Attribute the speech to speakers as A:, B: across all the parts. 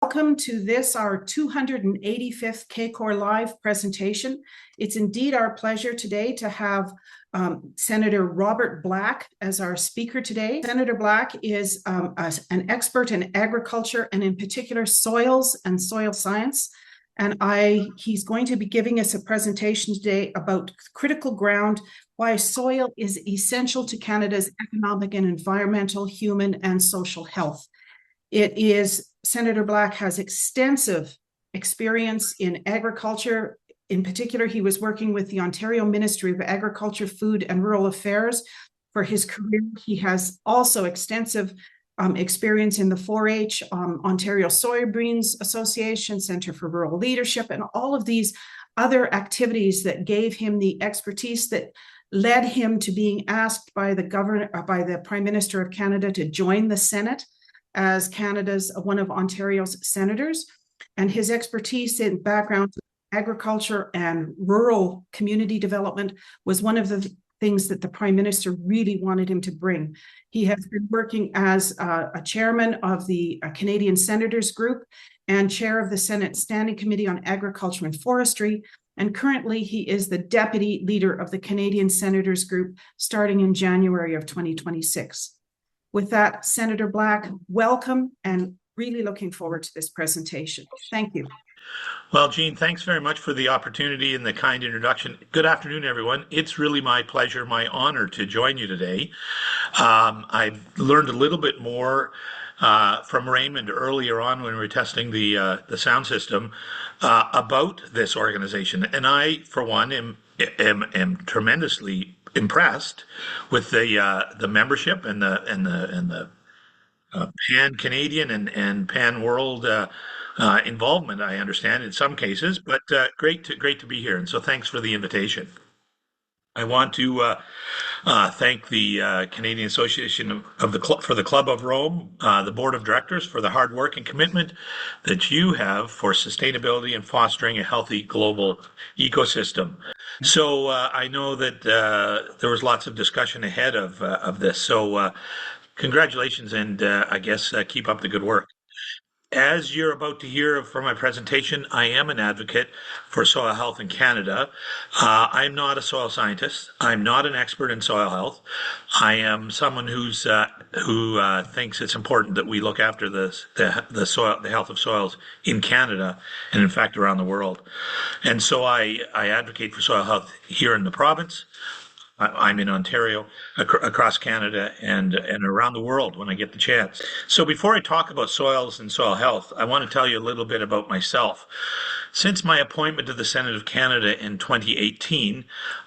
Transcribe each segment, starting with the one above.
A: Welcome to this, our 285th CACOR Live presentation. It's indeed our pleasure today to have Senator Robert Black as our speaker today. Senator Black is an expert in agriculture and in particular soils and soil science. And he's going to be giving us a presentation today about critical ground, why soil is essential to Canada's economic and environmental, human and social health. Senator Black has extensive experience in agriculture. In particular, he was working with the Ontario Ministry of Agriculture, Food and Rural Affairs for his career. He has also extensive experience in the 4-H, Ontario Soybeans Association, Centre for Rural Leadership, and all of these other activities that gave him the expertise that led him to being asked by the Prime Minister of Canada to join the Senate as Canada's one of Ontario's senators, and his expertise in background agriculture and rural community development was one of the things that the Prime Minister really wanted him to bring. He has been working as a chairman of the Canadian Senators Group and chair of the Senate Standing Committee on Agriculture and Forestry, and currently he is the deputy leader of the Canadian Senators Group starting in January of 2026. With that, Senator Black, welcome, and really looking forward to this presentation. Thank you.
B: Well, Jean, thanks very much for the opportunity and the kind introduction. Good afternoon, everyone. It's really my pleasure, my honor to join you today. I've learned a little bit more from Raymond earlier on when we were testing the sound system about this organization, and I, for one, am tremendously impressed with the membership and the pan-Canadian and pan-world involvement. I understand in some cases, but great to be here. And so, thanks for the invitation. I want to thank the Canadian Association for the Club of Rome, the Board of Directors for the hard work and commitment that you have for sustainability and fostering a healthy global ecosystem. So I know that there was lots of discussion ahead of this. So congratulations, and I guess keep up the good work. As you're about to hear from my presentation, I am an advocate for soil health in Canada. I'm not a soil scientist. I'm not an expert in soil health. I am someone who thinks it's important that we look after the health of soils in Canada and, in fact, around the world. And so I advocate for soil health here in the province. I'm in Ontario, across Canada, and around the world when I get the chance. So before I talk about soils and soil health, I want to tell you a little bit about myself. Since my appointment to the Senate of Canada in 2018,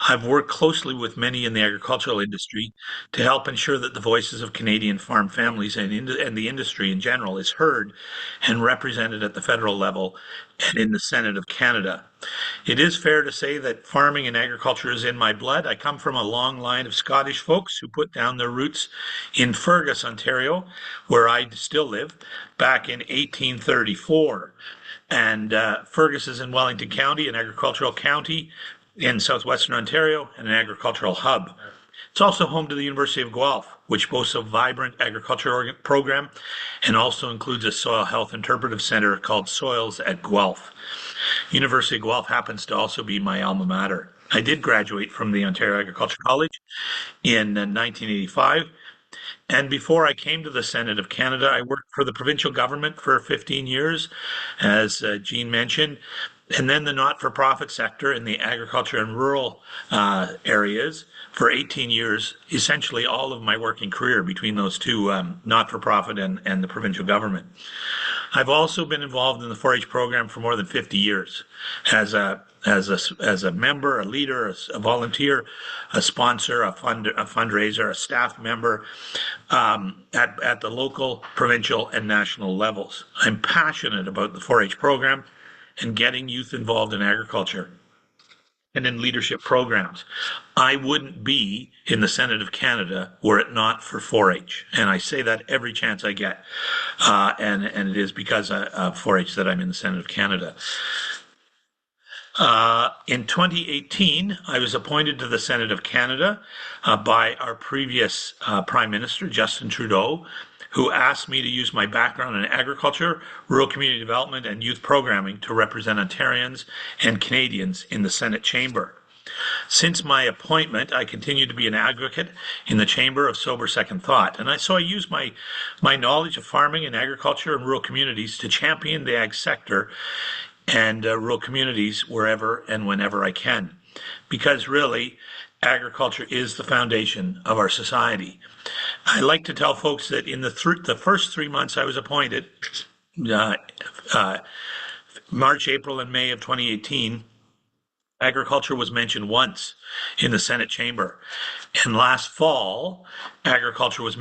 B: I've worked closely with many in the agricultural industry to help ensure that the voices of Canadian farm families and the industry in general is heard and represented at the federal level and in the Senate of Canada. It is fair to say that farming and agriculture is in my blood. I come from a long line of Scottish folks who put down their roots in Fergus, Ontario, where I still live, back in 1834. And Fergus is in Wellington County, an agricultural county in southwestern Ontario, and an agricultural hub. It's also home to the University of Guelph, which boasts a vibrant agriculture program and also includes a soil health interpretive center called Soils at Guelph. University of Guelph happens to also be my alma mater. I did graduate from the Ontario Agriculture College in 1985. And before I came to the Senate of Canada, I worked for the provincial government for 15 years, as Jean mentioned, and then the not-for-profit sector in the agriculture and rural areas for 18 years, essentially all of my working career between those two, not-for-profit and the provincial government. I've also been involved in the 4-H program for more than 50 years as a member, a leader, a volunteer, a sponsor, a fundraiser, a staff member at the local, provincial, and national levels. I'm passionate about the 4-H program and getting youth involved in agriculture and in leadership programs. I wouldn't be in the Senate of Canada were it not for 4-H. And I say that every chance I get. And it is because of 4-H that I'm in the Senate of Canada. In 2018, I was appointed to the Senate of Canada by our previous Prime Minister, Justin Trudeau, who asked me to use my background in agriculture, rural community development, and youth programming to represent Ontarians and Canadians in the Senate chamber. Since my appointment, I continue to be an advocate in the Chamber of Sober Second Thought, and so I use my knowledge of farming and agriculture and rural communities to champion the ag sector and rural communities wherever and whenever I can. Because really, agriculture is the foundation of our society. I like to tell folks that in the first 3 months I was appointed, March, April, and May of 2018, agriculture was mentioned once in the Senate chamber. And last fall, agriculture was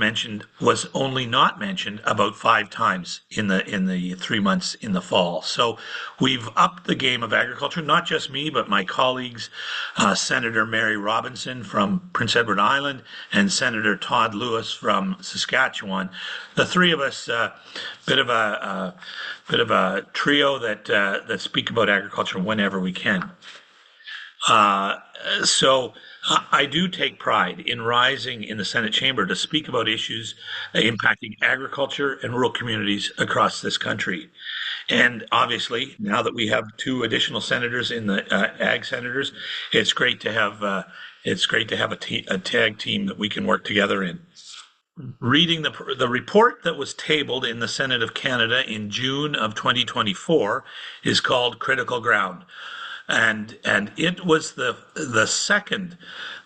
B: only not mentioned about 5 times in the 3 months in the fall. So we've upped the game of agriculture, not just me, but my colleagues, Senator Mary Robinson from Prince Edward Island and Senator Todd Lewis from Saskatchewan. The three of us, bit of a trio that speak about agriculture whenever we can. So I do take pride in rising in the Senate chamber to speak about issues impacting agriculture and rural communities across this country. And obviously, now that we have 2 additional senators in the ag senators, it's great to have a tag team that we can work together in. Reading the report that was tabled in the Senate of Canada in June of 2024 is called Critical Ground. And it was the second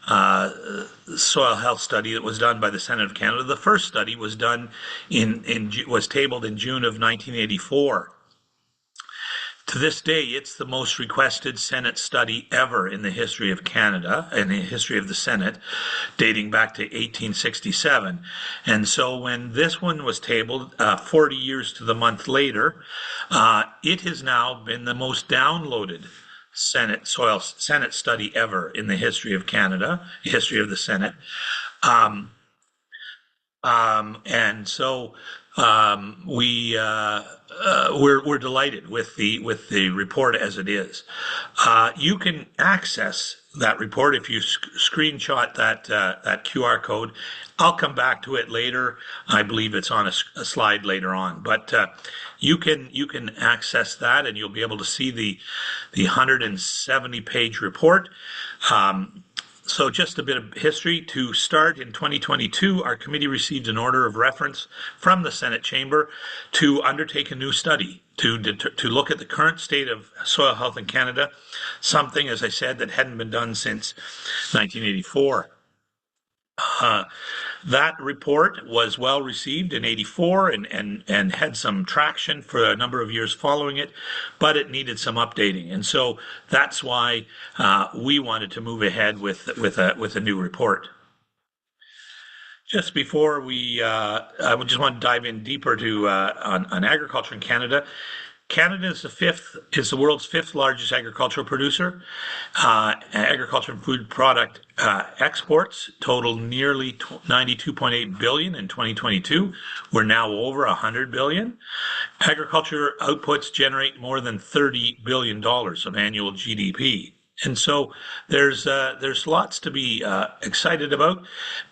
B: soil health study that was done by the Senate of Canada. The first study was done was tabled in June of 1984. To this day, it's the most requested Senate study ever in the history of Canada, in the history of the Senate, dating back to 1867. And so when this one was tabled 40 years to the month later, it has now been the most downloaded Senate study ever in the history of Canada, history of the Senate. And so we're delighted with the report as it is. You can access that report if you screenshot that QR code. I'll come back to it later. I believe it's on a slide later on, but you can access that, and you'll be able to see the 170-page report. So just a bit of history to start. In 2022, our committee received an order of reference from the Senate chamber to undertake a new study to look at the current state of soil health in Canada, something, as I said, that hadn't been done since 1984. That report was well received in 84 and had some traction for a number of years following it, but it needed some updating. And so that's why we wanted to move ahead with a new report. Just before I would just want to dive in deeper on agriculture in Canada. Canada is the world's 5th largest agricultural producer. Agriculture and food product exports total nearly $92.8 billion in 2022. We're now over $100 billion. Agriculture outputs generate more than $30 billion of annual GDP. And so there's lots to be excited about,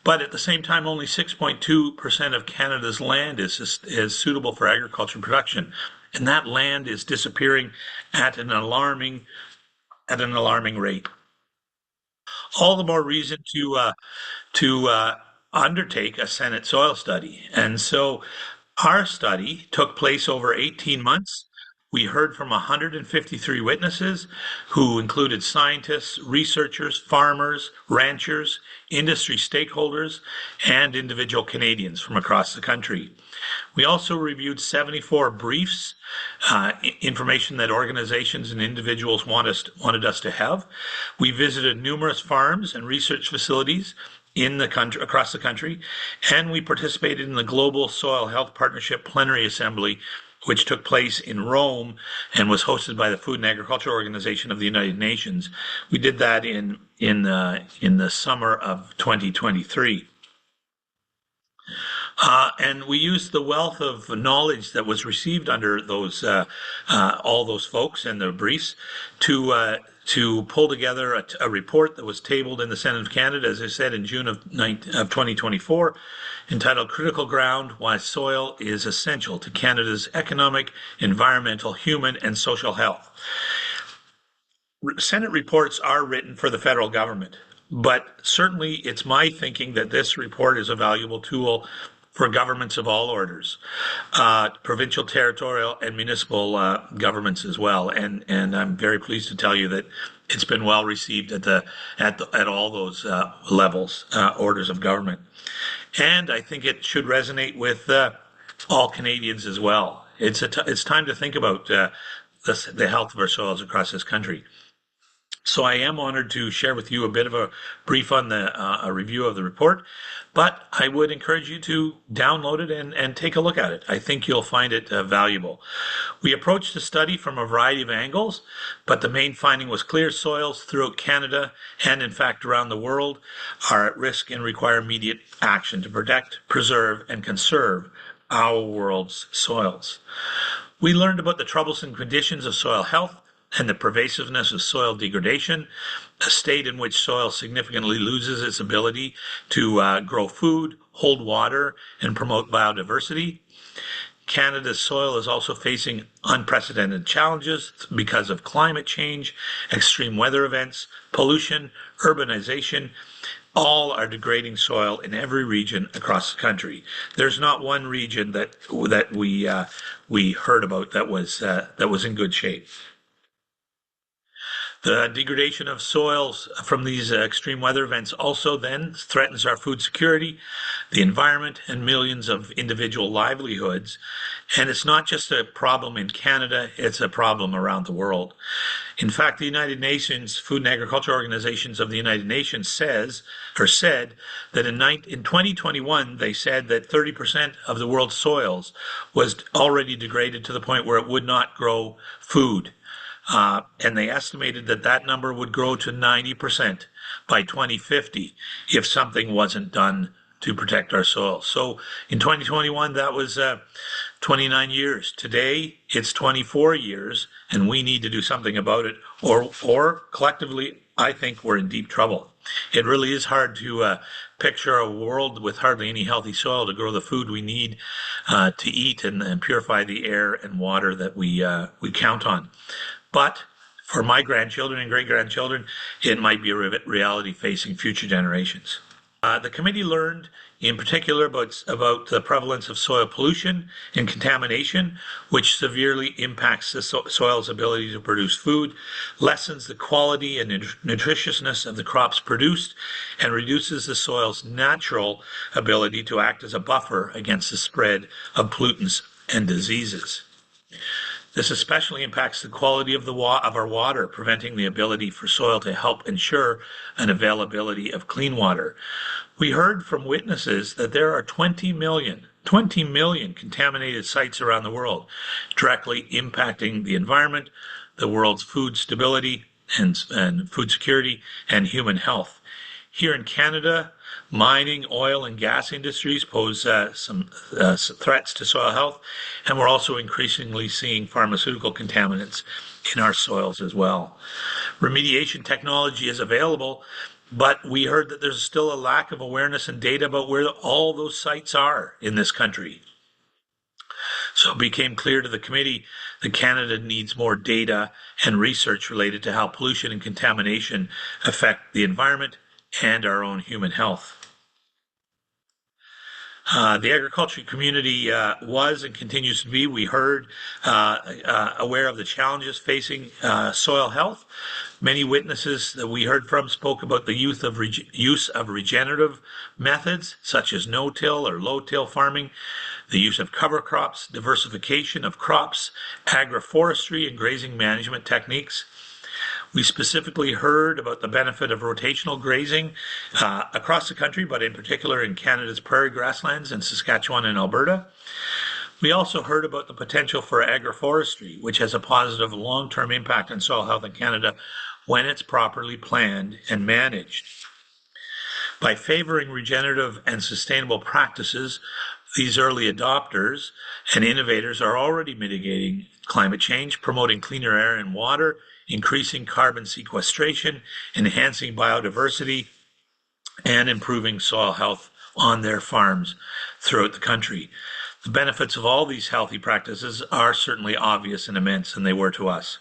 B: but at the same time, only 6.2% of Canada's land is suitable for agriculture production. And that land is disappearing at an alarming rate. All the more reason to undertake a Senate soil study. And so our study took place over 18 months. We heard from 153 witnesses who included scientists, researchers, farmers, ranchers, industry stakeholders, and individual Canadians from across the country. We also reviewed 74 briefs, information that organizations and individuals wanted us to have. We visited numerous farms and research facilities across the country, and we participated in the Global Soil Health Partnership Plenary Assembly, which took place in Rome and was hosted by the Food and Agriculture Organization of the United Nations. We did that in the summer of 2023. And we used the wealth of knowledge that was received under those all those folks and their briefs to to pull together a report that was tabled in the Senate of Canada, as I said, in June of 2024, entitled Critical Ground: Why Soil is Essential to Canada's Economic, Environmental, Human, and Social Health. Senate reports are written for the federal government, but certainly it's my thinking that this report is a valuable tool for governments of all orders, provincial, territorial, and municipal governments as well. And I'm very pleased to tell you that it's been well received at all those levels, orders of government. And I think it should resonate with all Canadians as well. It's time to think about the health of our soils across this country. So I am honored to share with you a bit of a brief on a review of the report, but I would encourage you to download it and take a look at it. I think you'll find it valuable. We approached the study from a variety of angles, but the main finding was clear: soils throughout Canada and in fact around the world are at risk and require immediate action to protect, preserve, and conserve our world's soils. We learned about the troublesome conditions of soil health and the pervasiveness of soil degradation, a state in which soil significantly loses its ability to grow food, hold water, and promote biodiversity. Canada's soil is also facing unprecedented challenges because of climate change, extreme weather events, pollution, urbanization. All are degrading soil in every region across the country. There's not one region that we heard about that was in good shape. The degradation of soils from these extreme weather events also then threatens our food security, the environment, and millions of individual livelihoods. And it's not just a problem in Canada, it's a problem around the world. In fact, the United Nations, Food and Agriculture Organizations of the United Nations said that in 2021, they said that 30% of the world's soils was already degraded to the point where it would not grow food. And they estimated that number would grow to 90% by 2050 if something wasn't done to protect our soil. So in 2021, that was 29 years. Today, it's 24 years, and we need to do something about it, or collectively, I think we're in deep trouble. It really is hard to picture a world with hardly any healthy soil to grow the food we need to eat and purify the air and water that we count on. But for my grandchildren and great-grandchildren, it might be a reality facing future generations. The committee learned in particular about the prevalence of soil pollution and contamination, which severely impacts the soil's ability to produce food, lessens the quality and nutritiousness of the crops produced, and reduces the soil's natural ability to act as a buffer against the spread of pollutants and diseases. This especially impacts the quality of our water, preventing the ability for soil to help ensure an availability of clean water. We heard from witnesses that there are 20 million contaminated sites around the world, directly impacting the environment, the world's food stability and food security, and human health. Here in Canada, mining, oil, and gas industries pose some threats to soil health, and we're also increasingly seeing pharmaceutical contaminants in our soils as well. Remediation technology is available, but we heard that there's still a lack of awareness and data about where all those sites are in this country. So it became clear to the committee that Canada needs more data and research related to how pollution and contamination affect the environment and our own human health. The agriculture community was and continues to be, we heard, aware of the challenges facing soil health. Many witnesses that we heard from spoke about the use of regenerative methods, such as no-till or low-till farming, the use of cover crops, diversification of crops, agroforestry, and grazing management techniques. We specifically heard about the benefit of rotational grazing across the country, but in particular in Canada's prairie grasslands in Saskatchewan and Alberta. We also heard about the potential for agroforestry, which has a positive long-term impact on soil health in Canada when it's properly planned and managed. By favoring regenerative and sustainable practices, These early adopters and innovators are already mitigating climate change, promoting cleaner air and water, increasing carbon sequestration, enhancing biodiversity, and improving soil health on their farms throughout the country. The benefits of all these healthy practices are certainly obvious and immense, and they were to us.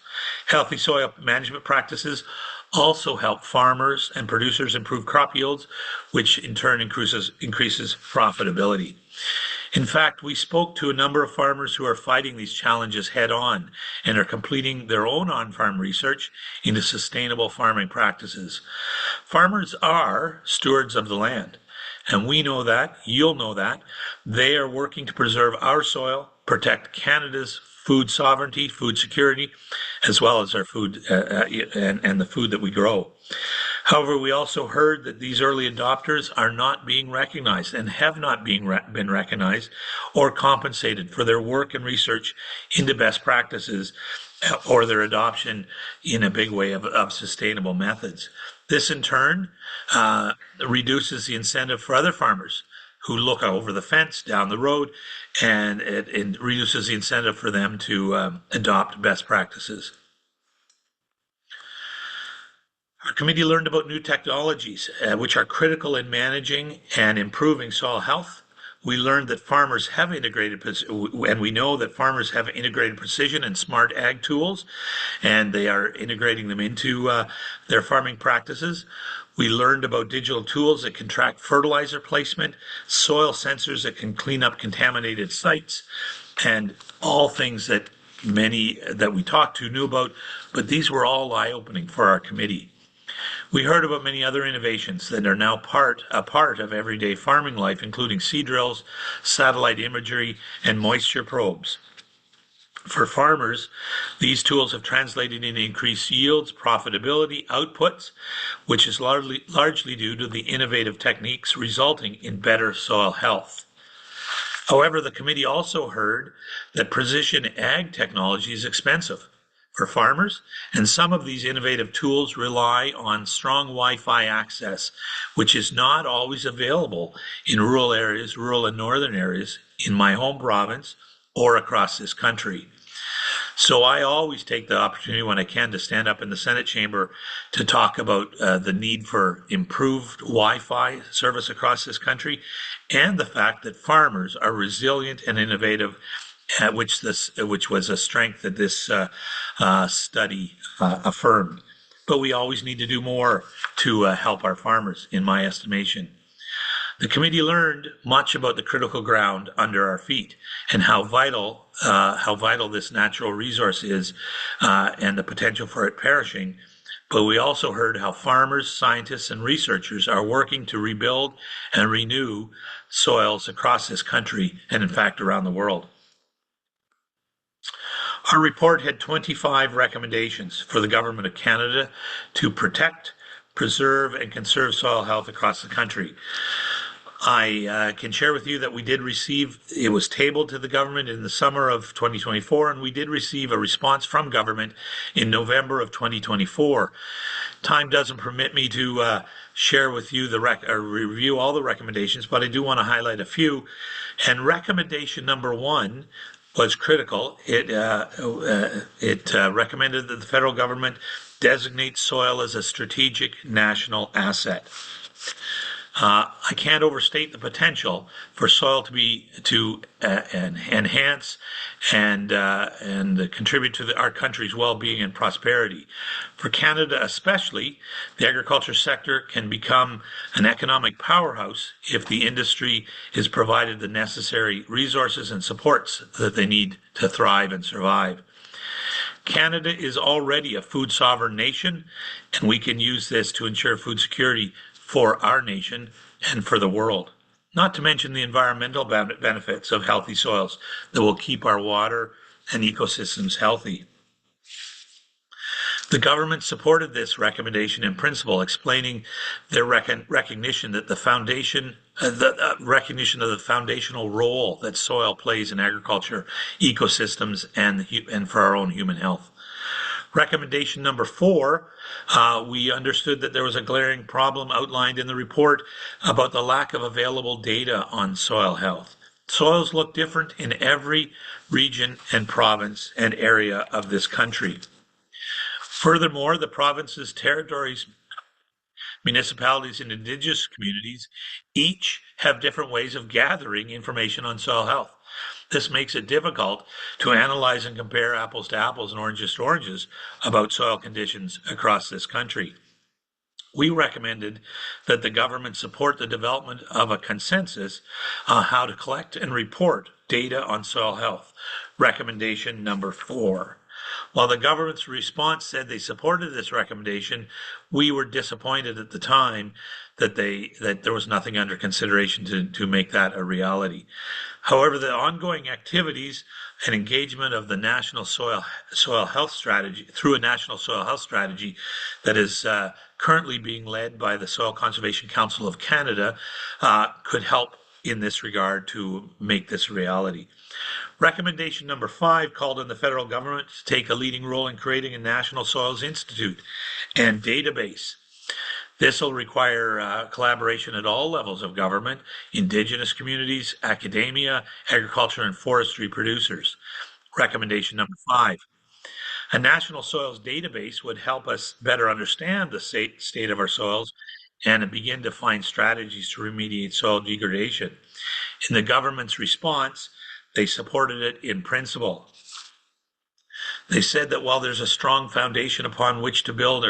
B: Healthy soil management practices also help farmers and producers improve crop yields, which in turn increases profitability. In fact, we spoke to a number of farmers who are fighting these challenges head on and are completing their own on-farm research into sustainable farming practices. Farmers are stewards of the land, and we know that, you'll know that. They are working to preserve our soil, protect Canada's food sovereignty, food security, as well as our food and the food that we grow. However, we also heard that these early adopters are not being recognized and have not been recognized or compensated for their work and research into best practices or their adoption in a big way of sustainable methods. This in turn reduces the incentive for other farmers who look over the fence down the road, and it reduces the incentive for them to adopt best practices. Our committee learned about new technologies, which are critical in managing and improving soil health. We learned that farmers have integrated, and we know that farmers have integrated precision and smart ag tools, and they are integrating them into their farming practices. We learned about digital tools that can track fertilizer placement, soil sensors that can clean up contaminated sites, and all things that many that we talked to knew about, but these were all eye-opening for our committee. We heard about many other innovations that are now a part of everyday farming life, including seed drills, satellite imagery, and moisture probes. For farmers, these tools have translated into increased yields, profitability, outputs, which is largely due to the innovative techniques resulting in better soil health. However, the committee also heard that precision ag technology is expensive for farmers, and some of these innovative tools rely on strong Wi-Fi access, which is not always available in rural areas, rural and northern areas, in my home province or across this country. So I always take the opportunity when I can to stand up in the Senate chamber to talk about the need for improved Wi-Fi service across this country, and the fact that farmers are resilient and innovative, which was a strength that this study affirmed. But we always need to do more to help our farmers, in my estimation. The committee learned much about the critical ground under our feet and how vital this natural resource is, and the potential for it perishing. But we also heard how farmers, scientists, and researchers are working to rebuild and renew soils across this country and, in fact, around the world. Our report had 25 recommendations for the Government of Canada to protect, preserve, and conserve soil health across the country. I can share with you that we did receive, it was tabled to the government in the summer of 2024, and we did receive a response from government in November of 2024. Time doesn't permit me to share with you review all the recommendations, but I do want to highlight a few. And recommendation number 1 was critical. It recommended that the federal government designate soil as a strategic national asset. I can't overstate the potential for soil to enhance and contribute to our country's well-being and prosperity. For Canada especially, the agriculture sector can become an economic powerhouse if the industry is provided the necessary resources and supports that they need to thrive and survive. Canada is already a food sovereign nation, and we can use this to ensure food security for our nation and for the world, not to mention the environmental benefits of healthy soils that will keep our water and ecosystems healthy. The government supported this recommendation in principle, explaining their recognition that recognition of the foundational role that soil plays in agriculture, ecosystems, and for our own human health. Recommendation number 4, we understood that there was a glaring problem outlined in the report about the lack of available data on soil health. Soils look different in every region and province and area of this country. Furthermore, the provinces, territories, municipalities, and Indigenous communities each have different ways of gathering information on soil health. This makes it difficult to analyze and compare apples to apples and oranges to oranges about soil conditions across this country. We recommended that the government support the development of a consensus on how to collect and report data on soil health. Recommendation number 4. While the government's response said they supported this recommendation, we were disappointed at the time that there was nothing under consideration to make that a reality. However, the ongoing activities and engagement of the National Soil Health Strategy through a National Soil Health Strategy that is currently being led by the Soil Conservation Council of Canada could help in this regard to make this a reality. Recommendation number 5 called on the federal government to take a leading role in creating a National Soils Institute and database. This will require collaboration at all levels of government, Indigenous communities, academia, agriculture, and forestry producers. Recommendation number 5. A national soils database would help us better understand the state of our soils and begin to find strategies to remediate soil degradation. In the government's response, they supported it in principle. They said that while there's a strong foundation upon which to build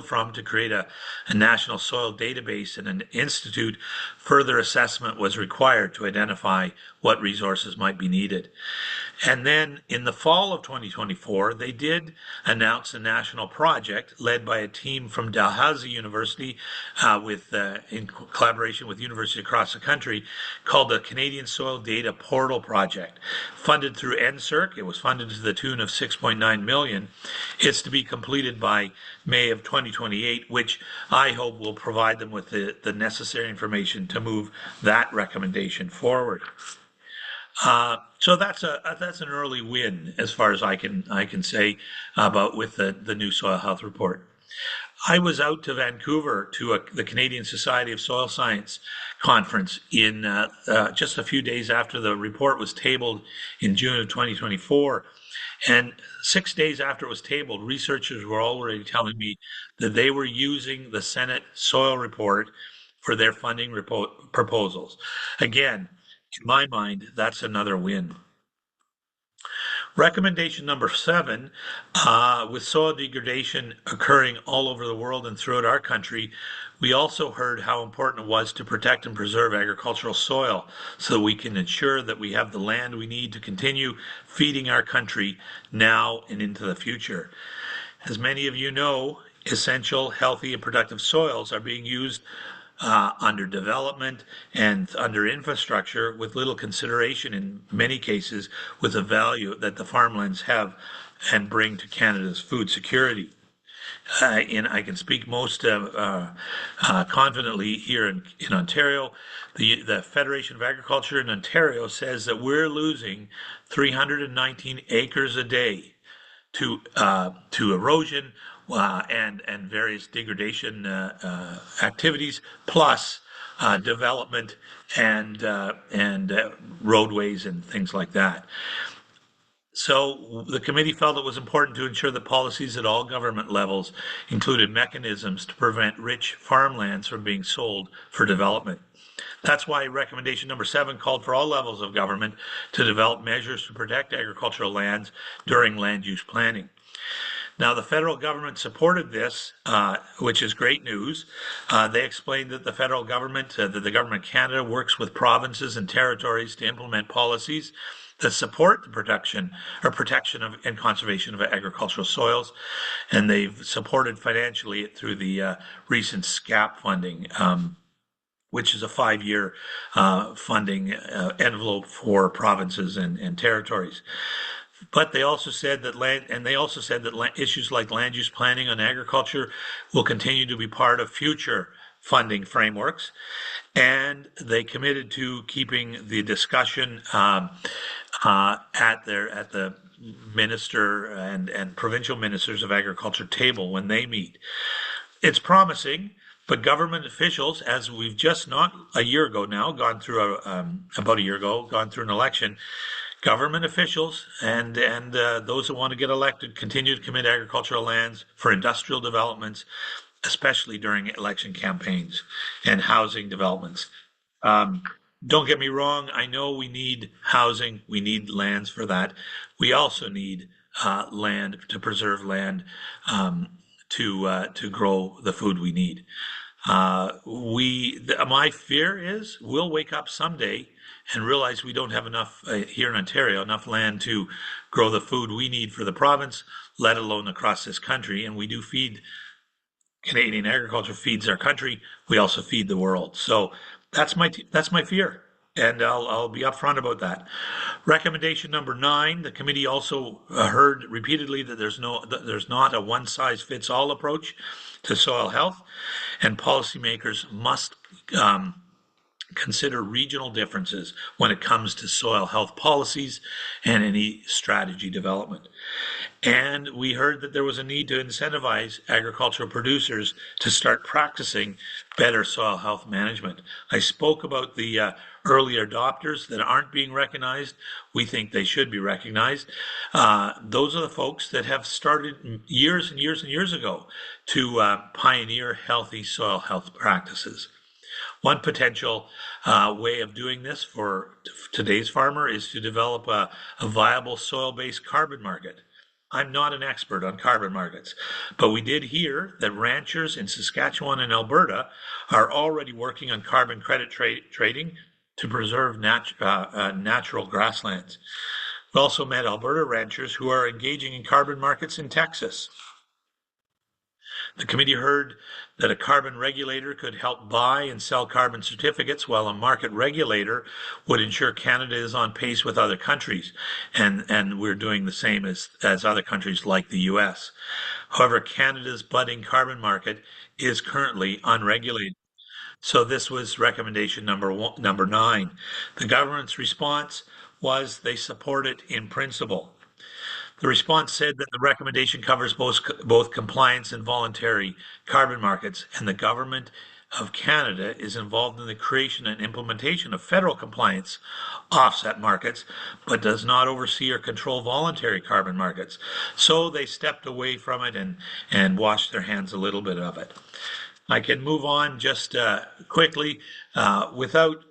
B: from to create a national soil database and an institute, further assessment was required to identify what resources might be needed. And then in the fall of 2024, they did announce a national project led by a team from Dalhousie University in collaboration with universities across the country called the Canadian Soil Data Portal Project. Funded through NSERC, it was funded to the tune of $6.9 million. It's to be completed by May of 2028, which I hope will provide them with the necessary information to move that recommendation forward. So that's an early win as far as I can say about with the new soil health report. I was out to Vancouver to the Canadian Society of Soil Science conference in just a few days after the report was tabled in June of 2024. And 6 days after it was tabled, researchers were already telling me that they were using the Senate soil report for their funding proposals. Again, in my mind, that's another win. Recommendation number 7, with soil degradation occurring all over the world and throughout our country, we also heard how important it was to protect and preserve agricultural soil so that we can ensure that we have the land we need to continue feeding our country now and into the future. As many of you know, essential, healthy, and productive soils are being used under development and under infrastructure with little consideration in many cases with the value that the farmlands have and bring to Canada's food security. And I can speak most confidently here in Ontario. The Federation of Agriculture in Ontario says that we're losing 319 acres a day to erosion and various degradation activities, plus development and roadways and things like that. So the committee felt it was important to ensure that policies at all government levels included mechanisms to prevent rich farmlands from being sold for development. That's why recommendation number 7 called for all levels of government to develop measures to protect agricultural lands during land use planning. Now, the federal government supported this, which is great news. They explained that the federal government, that the government of Canada works with provinces and territories to implement policies that support the protection of and conservation of agricultural soils, and they've supported financially through the recent SCAP funding, which is a 5-year funding envelope for provinces and territories. But they also said that issues like land use planning on agriculture will continue to be part of future funding frameworks, and they committed to keeping the discussion at the minister and provincial ministers of agriculture table when they meet. It's promising But government officials, as we've just not a year ago now gone through about a year ago gone through an election, government officials and those that want to get elected continue to commit agricultural lands for industrial developments, especially during election campaigns and housing developments. Um, don't get me wrong. I know we need housing. We need lands for that. We also need land to preserve land to grow the food we need. My fear is we'll wake up someday and realize we don't have enough here in Ontario, enough land to grow the food we need for the province, let alone across this country. And we do feed Canadian agriculture feeds our country. We also feed the world. So that's my fear, and I'll be upfront about that. Recommendation number 9: the committee also heard repeatedly that there's not a one size fits all approach to soil health, and policymakers must consider regional differences when it comes to soil health policies and any strategy development. And we heard that there was a need to incentivize agricultural producers to start practicing better soil health management. I spoke about the early adopters that aren't being recognized. We think they should be recognized. Those are the folks that have started years and years and years ago to pioneer healthy soil health practices. One potential way of doing this for today's farmer is to develop a viable soil-based carbon market. I'm not an expert on carbon markets, but we did hear that ranchers in Saskatchewan and Alberta are already working on carbon credit trading to preserve natural grasslands. We also met Alberta ranchers who are engaging in carbon markets in Texas. The committee heard that a carbon regulator could help buy and sell carbon certificates, while a market regulator would ensure Canada is on pace with other countries, and we're doing the same as other countries like the US. However, Canada's budding carbon market is currently unregulated. So this was recommendation number 9. The government's response was they support it in principle. The response said that the recommendation covers both compliance and voluntary carbon markets, and the Government of Canada is involved in the creation and implementation of federal compliance offset markets, but does not oversee or control voluntary carbon markets. So they stepped away from it and washed their hands a little bit of it. I can move on just quickly without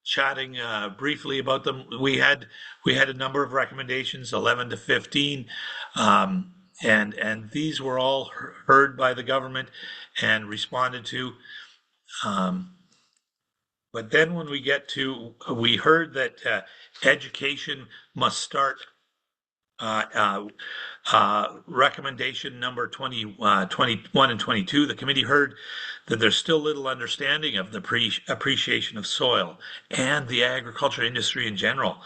B: chatting briefly about them. We had a number of recommendations, 11 to 15, and these were all heard by the government and responded to. But then when we heard that education must start. Recommendation number 21 and 22, the committee heard that there's still little understanding of the appreciation of soil and the agriculture industry in general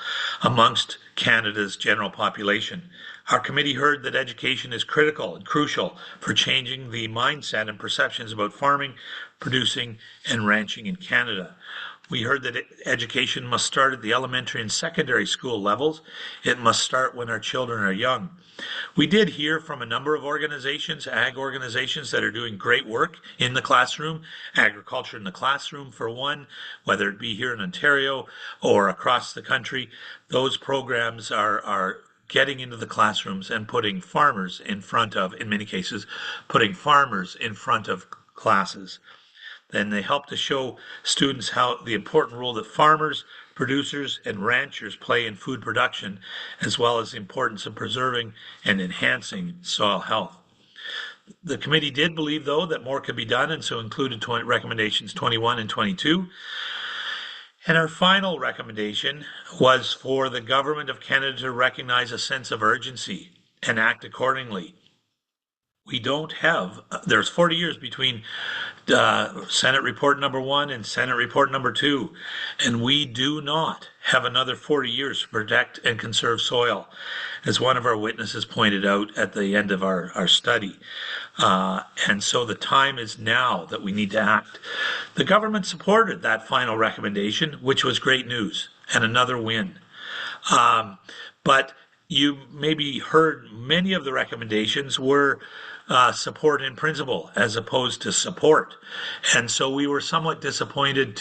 B: amongst Canada's general population. Our committee heard that education is critical and crucial for changing the mindset and perceptions about farming, producing, and ranching in Canada. We heard that education must start at the elementary and secondary school levels. It must start when our children are young. We did hear from a number of organizations, ag organizations, that are doing great work in the classroom, agriculture in the classroom for one, whether it be here in Ontario or across the country. Those programs are getting into the classrooms and putting farmers in front of, in many cases, putting farmers in front of classes. Then they help to show students how the important role that farmers, producers, and ranchers play in food production, as well as the importance of preserving and enhancing soil health. The committee did believe, though, that more could be done, and so included recommendations 21 and 22. And our final recommendation was for the Government of Canada to recognize a sense of urgency and act accordingly. We don't have, there's 40 years between Senate Report number 1 and Senate Report number 2, and we do not have another 40 years to protect and conserve soil, as one of our witnesses pointed out at the end of our study. And so the time is now that we need to act. The government supported that final recommendation, which was great news and another win. But you maybe heard many of the recommendations were support in principle as opposed to support. And so we were somewhat disappointed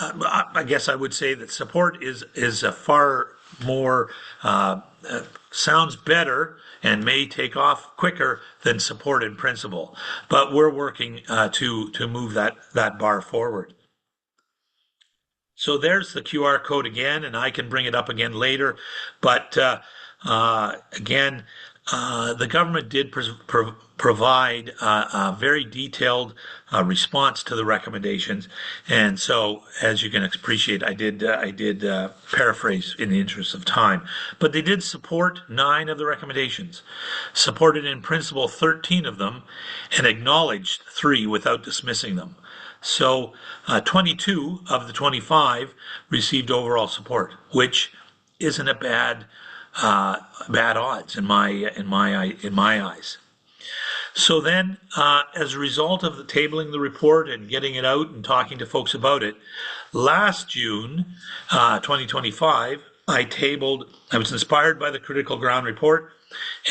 B: I guess I would say that support is a far more sounds better and may take off quicker than support in principle. But we're working to move that bar forward. So there's the QR code again, and I can bring it up again later. But again, the government did provide a very detailed response to the recommendations, and so as you can appreciate, I did paraphrase in the interest of time. But they did support 9 of the recommendations, supported in principle 13 of them, and acknowledged 3 without dismissing them. So 22 of the 25 received overall support, which isn't a bad odds in my eyes. So then, as a result of the tabling the report and getting it out and talking to folks about it, last June 2025, I was inspired by the Critical Ground report,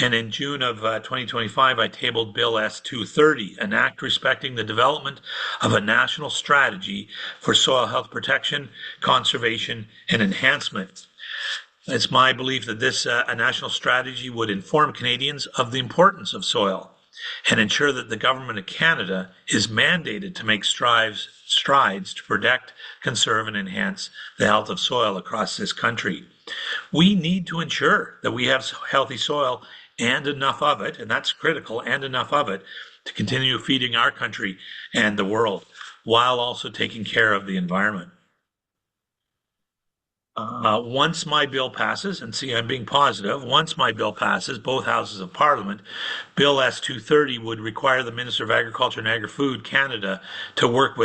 B: and in June of 2025, I tabled Bill S-230, an act respecting the development of a national strategy for soil health protection, conservation, and enhancement. It's my belief that this a national strategy would inform Canadians of the importance of soil and ensure that the Government of Canada is mandated to make strides to protect, conserve, and enhance the health of soil across this country. We need to ensure that we have healthy soil and enough of it, and that's critical, and enough of it to continue feeding our country and the world, while also taking care of the environment. Once my bill passes, and see, I'm being positive, once my bill passes, both houses of Parliament, Bill S-230 would require the Minister of Agriculture and Agri-Food Canada to work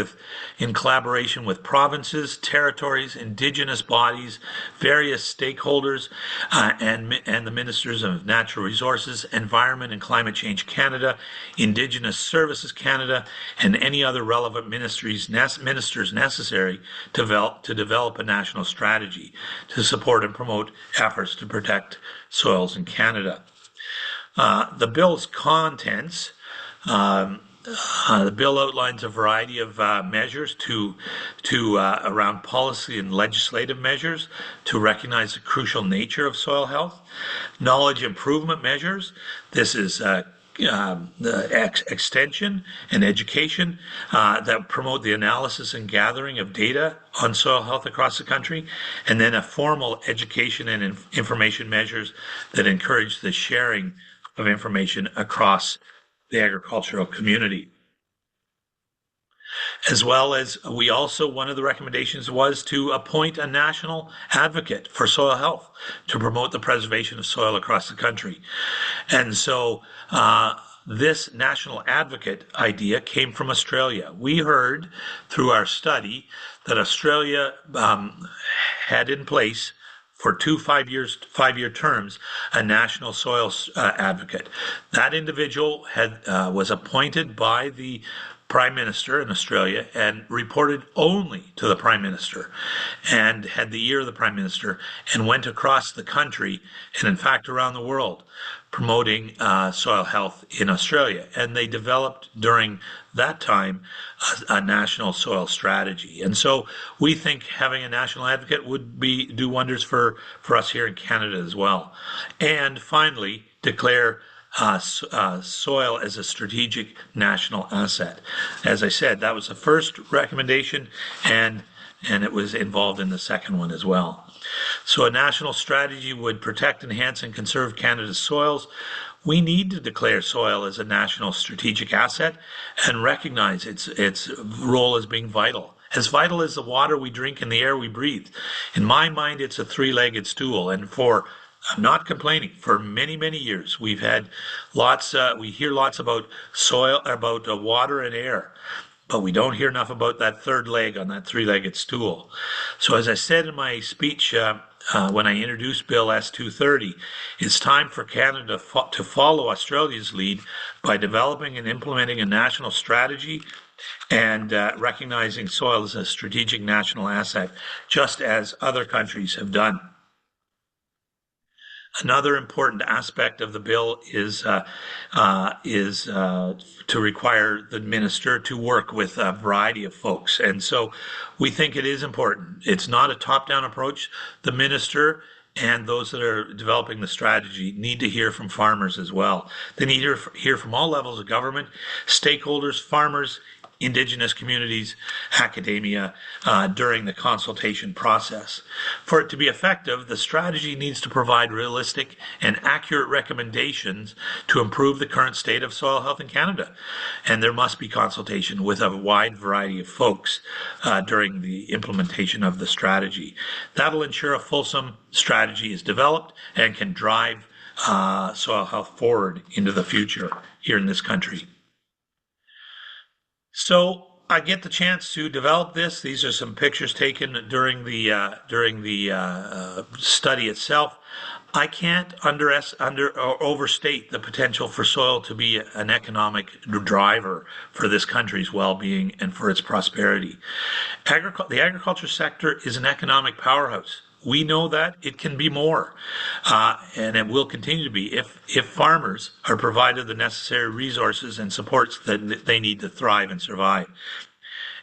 B: in collaboration with provinces, territories, Indigenous bodies, various stakeholders, and the Ministers of Natural Resources, Environment and Climate Change Canada, Indigenous Services Canada, and any other relevant ministers necessary to develop a national strategy to support and promote efforts to protect soils in Canada. The bill's contents, the bill outlines a variety of measures around policy and legislative measures to recognize the crucial nature of soil health, knowledge improvement measures. This is the extension and education that promote the analysis and gathering of data on soil health across the country, and then a formal education and information measures that encourage the sharing of information across the agricultural community. As well as one of the recommendations was to appoint a national advocate for soil health to promote the preservation of soil across the country. And so this national advocate idea came from Australia. We heard through our study that Australia had in place for 2 5-year terms, a national soil advocate. That individual was appointed by the Prime Minister in Australia and reported only to the Prime Minister and had the ear of the Prime Minister and went across the country and in fact around the world promoting soil health in Australia. And they developed during that time a national soil strategy. And so we think having a national advocate would do wonders for us here in Canada as well. And finally, declare soil as a strategic national asset. As I said, that was the first recommendation, and it was involved in the second one as well. So a national strategy would protect, enhance, and conserve Canada's soils. We need to declare soil as a national strategic asset and recognize its role as being vital as the water we drink and the air we breathe. In my mind, it's a 3-legged stool, and I'm not complaining. For many, many years, we've had we hear lots about soil, about water and air, but we don't hear enough about that third leg on that 3-legged stool. So as I said in my speech when I introduced Bill S-230, it's time for Canada to follow Australia's lead by developing and implementing a national strategy and recognizing soil as a strategic national asset, just as other countries have done. Another important aspect of the bill is to require the minister to work with a variety of folks. And so we think it is important. It's not a top-down approach. The minister and those that are developing the strategy need to hear from farmers as well. They need to hear from all levels of government, stakeholders, farmers, Indigenous communities, academia during the consultation process. For it to be effective, the strategy needs to provide realistic and accurate recommendations to improve the current state of soil health in Canada. And there must be consultation with a wide variety of folks during the implementation of the strategy. That'll ensure a fulsome strategy is developed and can drive soil health forward into the future here in this country. So I get the chance to develop this. These are some pictures taken during the study itself. I can't overstate the potential for soil to be an economic driver for this country's well-being and for its prosperity. The agriculture sector is an economic powerhouse. We know that it can be more, and it will continue to be if farmers are provided the necessary resources and supports that they need to thrive and survive.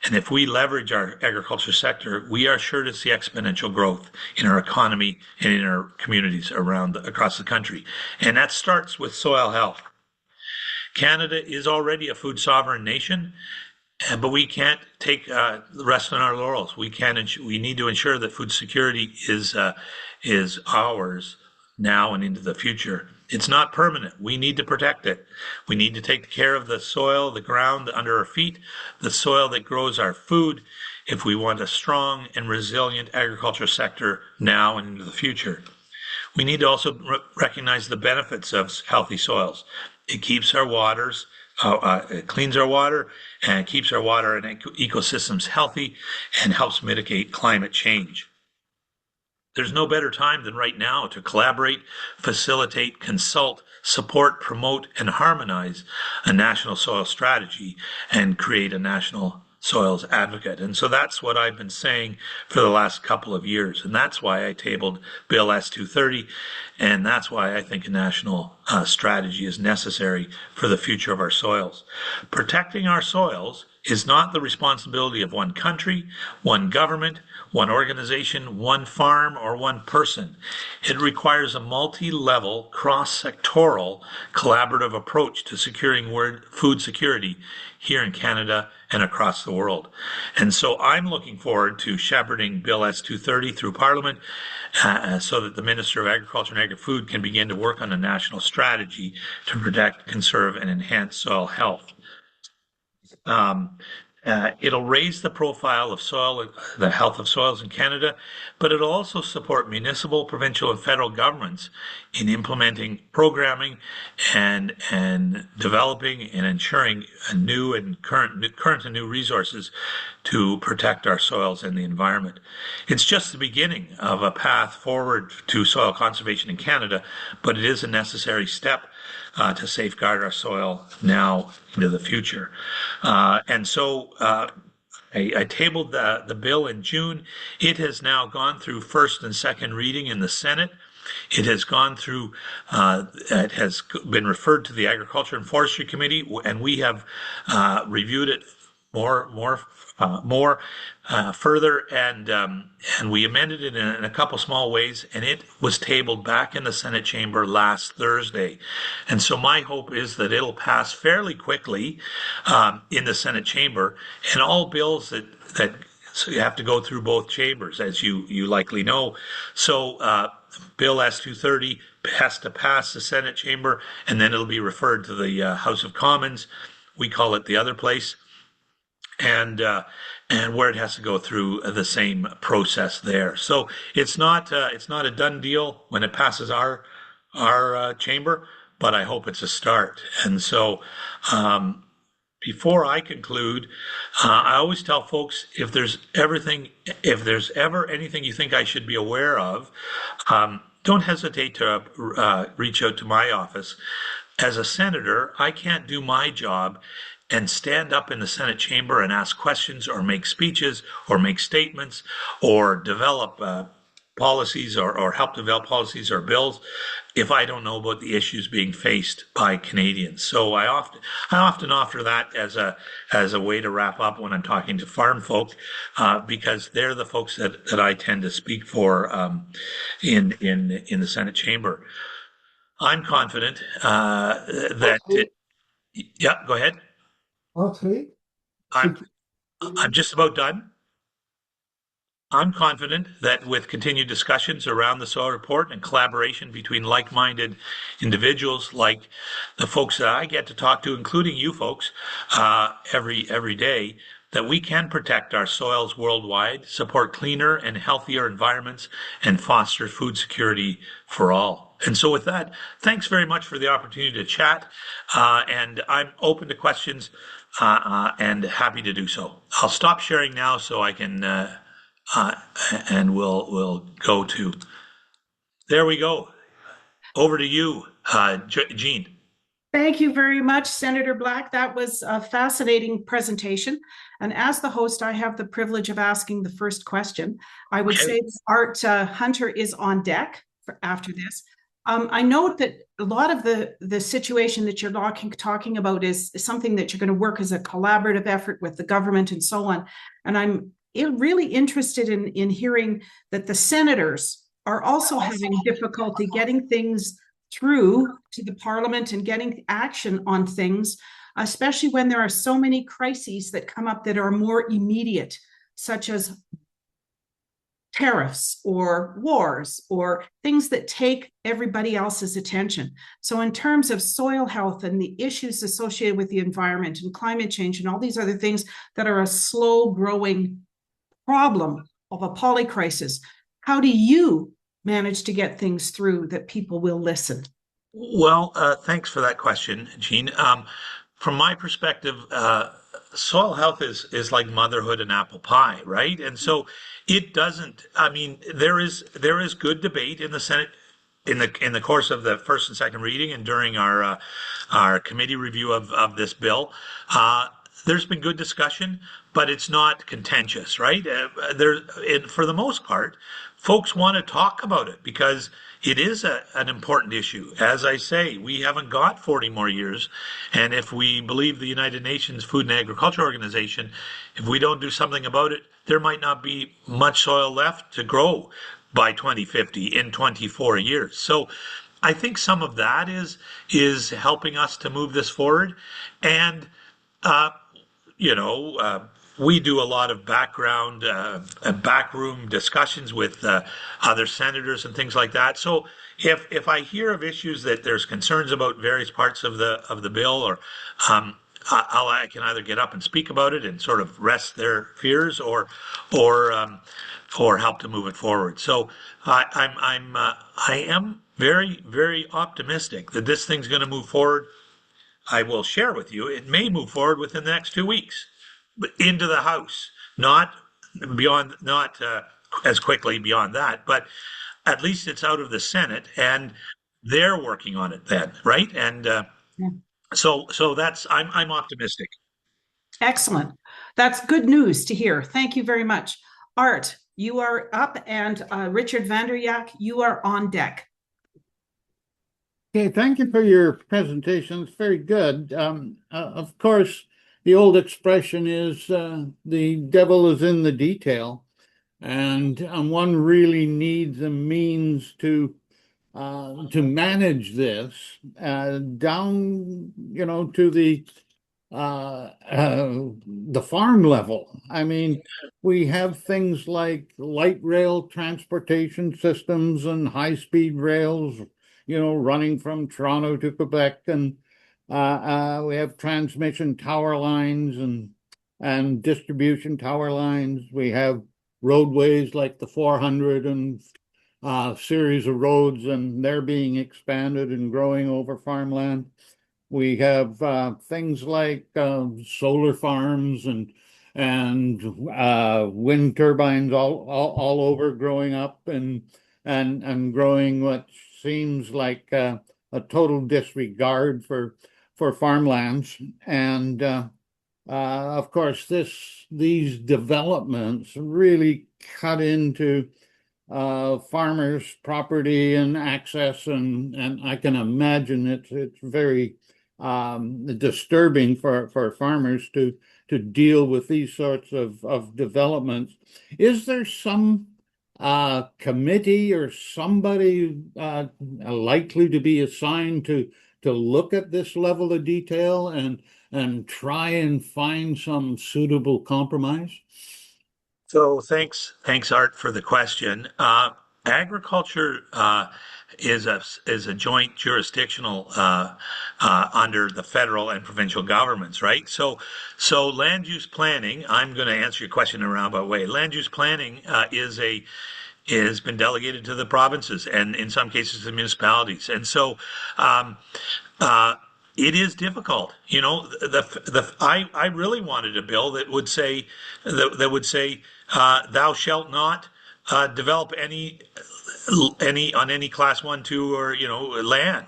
B: And if we leverage our agriculture sector, we are sure to see exponential growth in our economy and in our communities across the country. And that starts with soil health. Canada is already a food sovereign nation, but we can't take rest on our laurels. We need to ensure that food security is ours now and into the future. It's not permanent. We need to protect it. We need to take care of the soil, the ground under our feet, the soil that grows our food, if we want a strong and resilient agriculture sector now and into the future. We need to also recognize the benefits of healthy soils. It keeps our waters. It cleans our water and keeps our water and ecosystems healthy and helps mitigate climate change. There's no better time than right now to collaborate, facilitate, consult, support, promote, and harmonize a national soil strategy and create a national soils advocate. And so that's what I've been saying for the last couple of years. And that's why I tabled Bill S-230. And that's why I think a national strategy is necessary for the future of our soils. Protecting our soils is not the responsibility of one country, one government, one organization, one farm, or one person. It requires a multi-level, cross-sectoral, collaborative approach to securing food security here in Canada and across the world. And so I'm looking forward to shepherding Bill S-230 through Parliament so that the Minister of Agriculture and Agri-Food can begin to work on a national strategy to protect, conserve, and enhance soil health. It'll raise the profile of soil, the health of soils in Canada, but it'll also support municipal, provincial, and federal governments in implementing programming and developing and ensuring new and current and new resources to protect our soils and the environment. It's just the beginning of a path forward to soil conservation in Canada, but it is a necessary step to safeguard our soil now into the future. And so I tabled the bill in June. It has now gone through first and second reading in the Senate. It has gone through, it has been referred to the Agriculture and Forestry Committee, and we have reviewed it further, and we amended it in a couple small ways, and it was tabled back in the Senate chamber last Thursday. And so my hope is that it'll pass fairly quickly in the Senate chamber, and all bills that so you have to go through both chambers, as you likely know. So Bill S-230 has to pass the Senate chamber, and then it'll be referred to the House of Commons. We call it the other place. And where it has to go through the same process there. So it's not a done deal when it passes our chamber, but I hope it's a start. And so before I conclude, I always tell folks, if there's ever anything you think I should be aware of, don't hesitate to reach out to my office. As a senator, I can't do my job and stand up in the Senate chamber and ask questions or make speeches or make statements or develop policies or help develop policies or bills if I don't know about the issues being faced by Canadians. So I often offer that as a way to wrap up when I'm talking to farm folk, because they're the folks that I tend to speak for in the Senate chamber. I'm confident that yeah, go ahead.
C: Entree,
B: I'm I'm just about done. I'm confident that with continued discussions around the soil report and collaboration between like-minded individuals like the folks that I get to talk to, including you folks, every day, that we can protect our soils worldwide, support cleaner and healthier environments, and foster food security for all. And so with that, thanks very much for the opportunity to chat, and I'm open to questions and happy to do so. I'll stop sharing now so I can uh, and we'll go to. There we go. Over to you, Jean.
A: Thank you very much, Senator Black. That was a fascinating presentation. And as the host, I have the privilege of asking the first question. I would say Art Hunter is on deck after this. I note that a lot of the situation that you're talking about is something that you're going to work as a collaborative effort with the government and so on. And I'm really interested in hearing that the senators are also having difficulty getting things through to the parliament and getting action on things, especially when there are so many crises that come up that are more immediate, such as tariffs or wars or things that take everybody else's attention. So in terms of soil health and the issues associated with the environment and climate change and all these other things that are a slow growing problem of a polycrisis, how do you manage to get things through that people will listen?
B: Well, thanks for that question, Jean. From my perspective, soil health is like motherhood and apple pie, right? And so it doesn't. I mean, there is good debate in the Senate in the course of the first and second reading and during our committee review of this bill. There's been good discussion, but it's not contentious, right? For the most part, folks want to talk about it because it is an important issue. As I say, we haven't got 40 more years. And if we believe the United Nations Food and Agriculture Organization, if we don't do something about it, there might not be much soil left to grow by 2050 in 24 years. So I think some of that is helping us to move this forward. And uh, we do a lot of backroom discussions with other senators and things like that. So if I hear of issues that there's concerns about various parts of the bill, or I can either get up and speak about it and sort of rest their fears, or help to move it forward. So I am very, very optimistic that this thing's going to move forward. I will share with you, it may move forward within the next 2 weeks, but into the House, not as quickly beyond that, but at least it's out of the Senate and they're working on it then, right? And
A: Yeah.
B: so I'm optimistic.
A: Excellent. That's good news to hear. Thank you very much. Art, you are up, and Richard Vanderyak, you are on deck.
C: Okay, thank you for your presentation. It's very good. Of course, the old expression is the devil is in the detail, and one really needs a means to manage this down, to the farm level. I mean, we have things like light rail transportation systems and high-speed rails, running from Toronto to Quebec, and we have transmission tower lines and distribution tower lines. We have roadways like the 400 and series of roads, and they're being expanded and growing over farmland. We have things like solar farms and wind turbines all over growing up and growing what seems like a total disregard for farmlands. And of course, these developments really cut into farmers' property and access, and I can imagine it's very disturbing for farmers to deal with these sorts of developments. Is there some committee or somebody likely to be assigned to look at this level of detail and try and find some suitable compromise?
B: So thanks, Art, for the question. Agriculture is a joint jurisdictional under the federal and provincial governments, right? So land use planning. I'm going to answer your question in a roundabout way. Land use planning has been delegated to the provinces and in some cases the municipalities, and so. It is difficult, I really wanted a bill that would say thou shalt not develop any on any class 1, 2, or land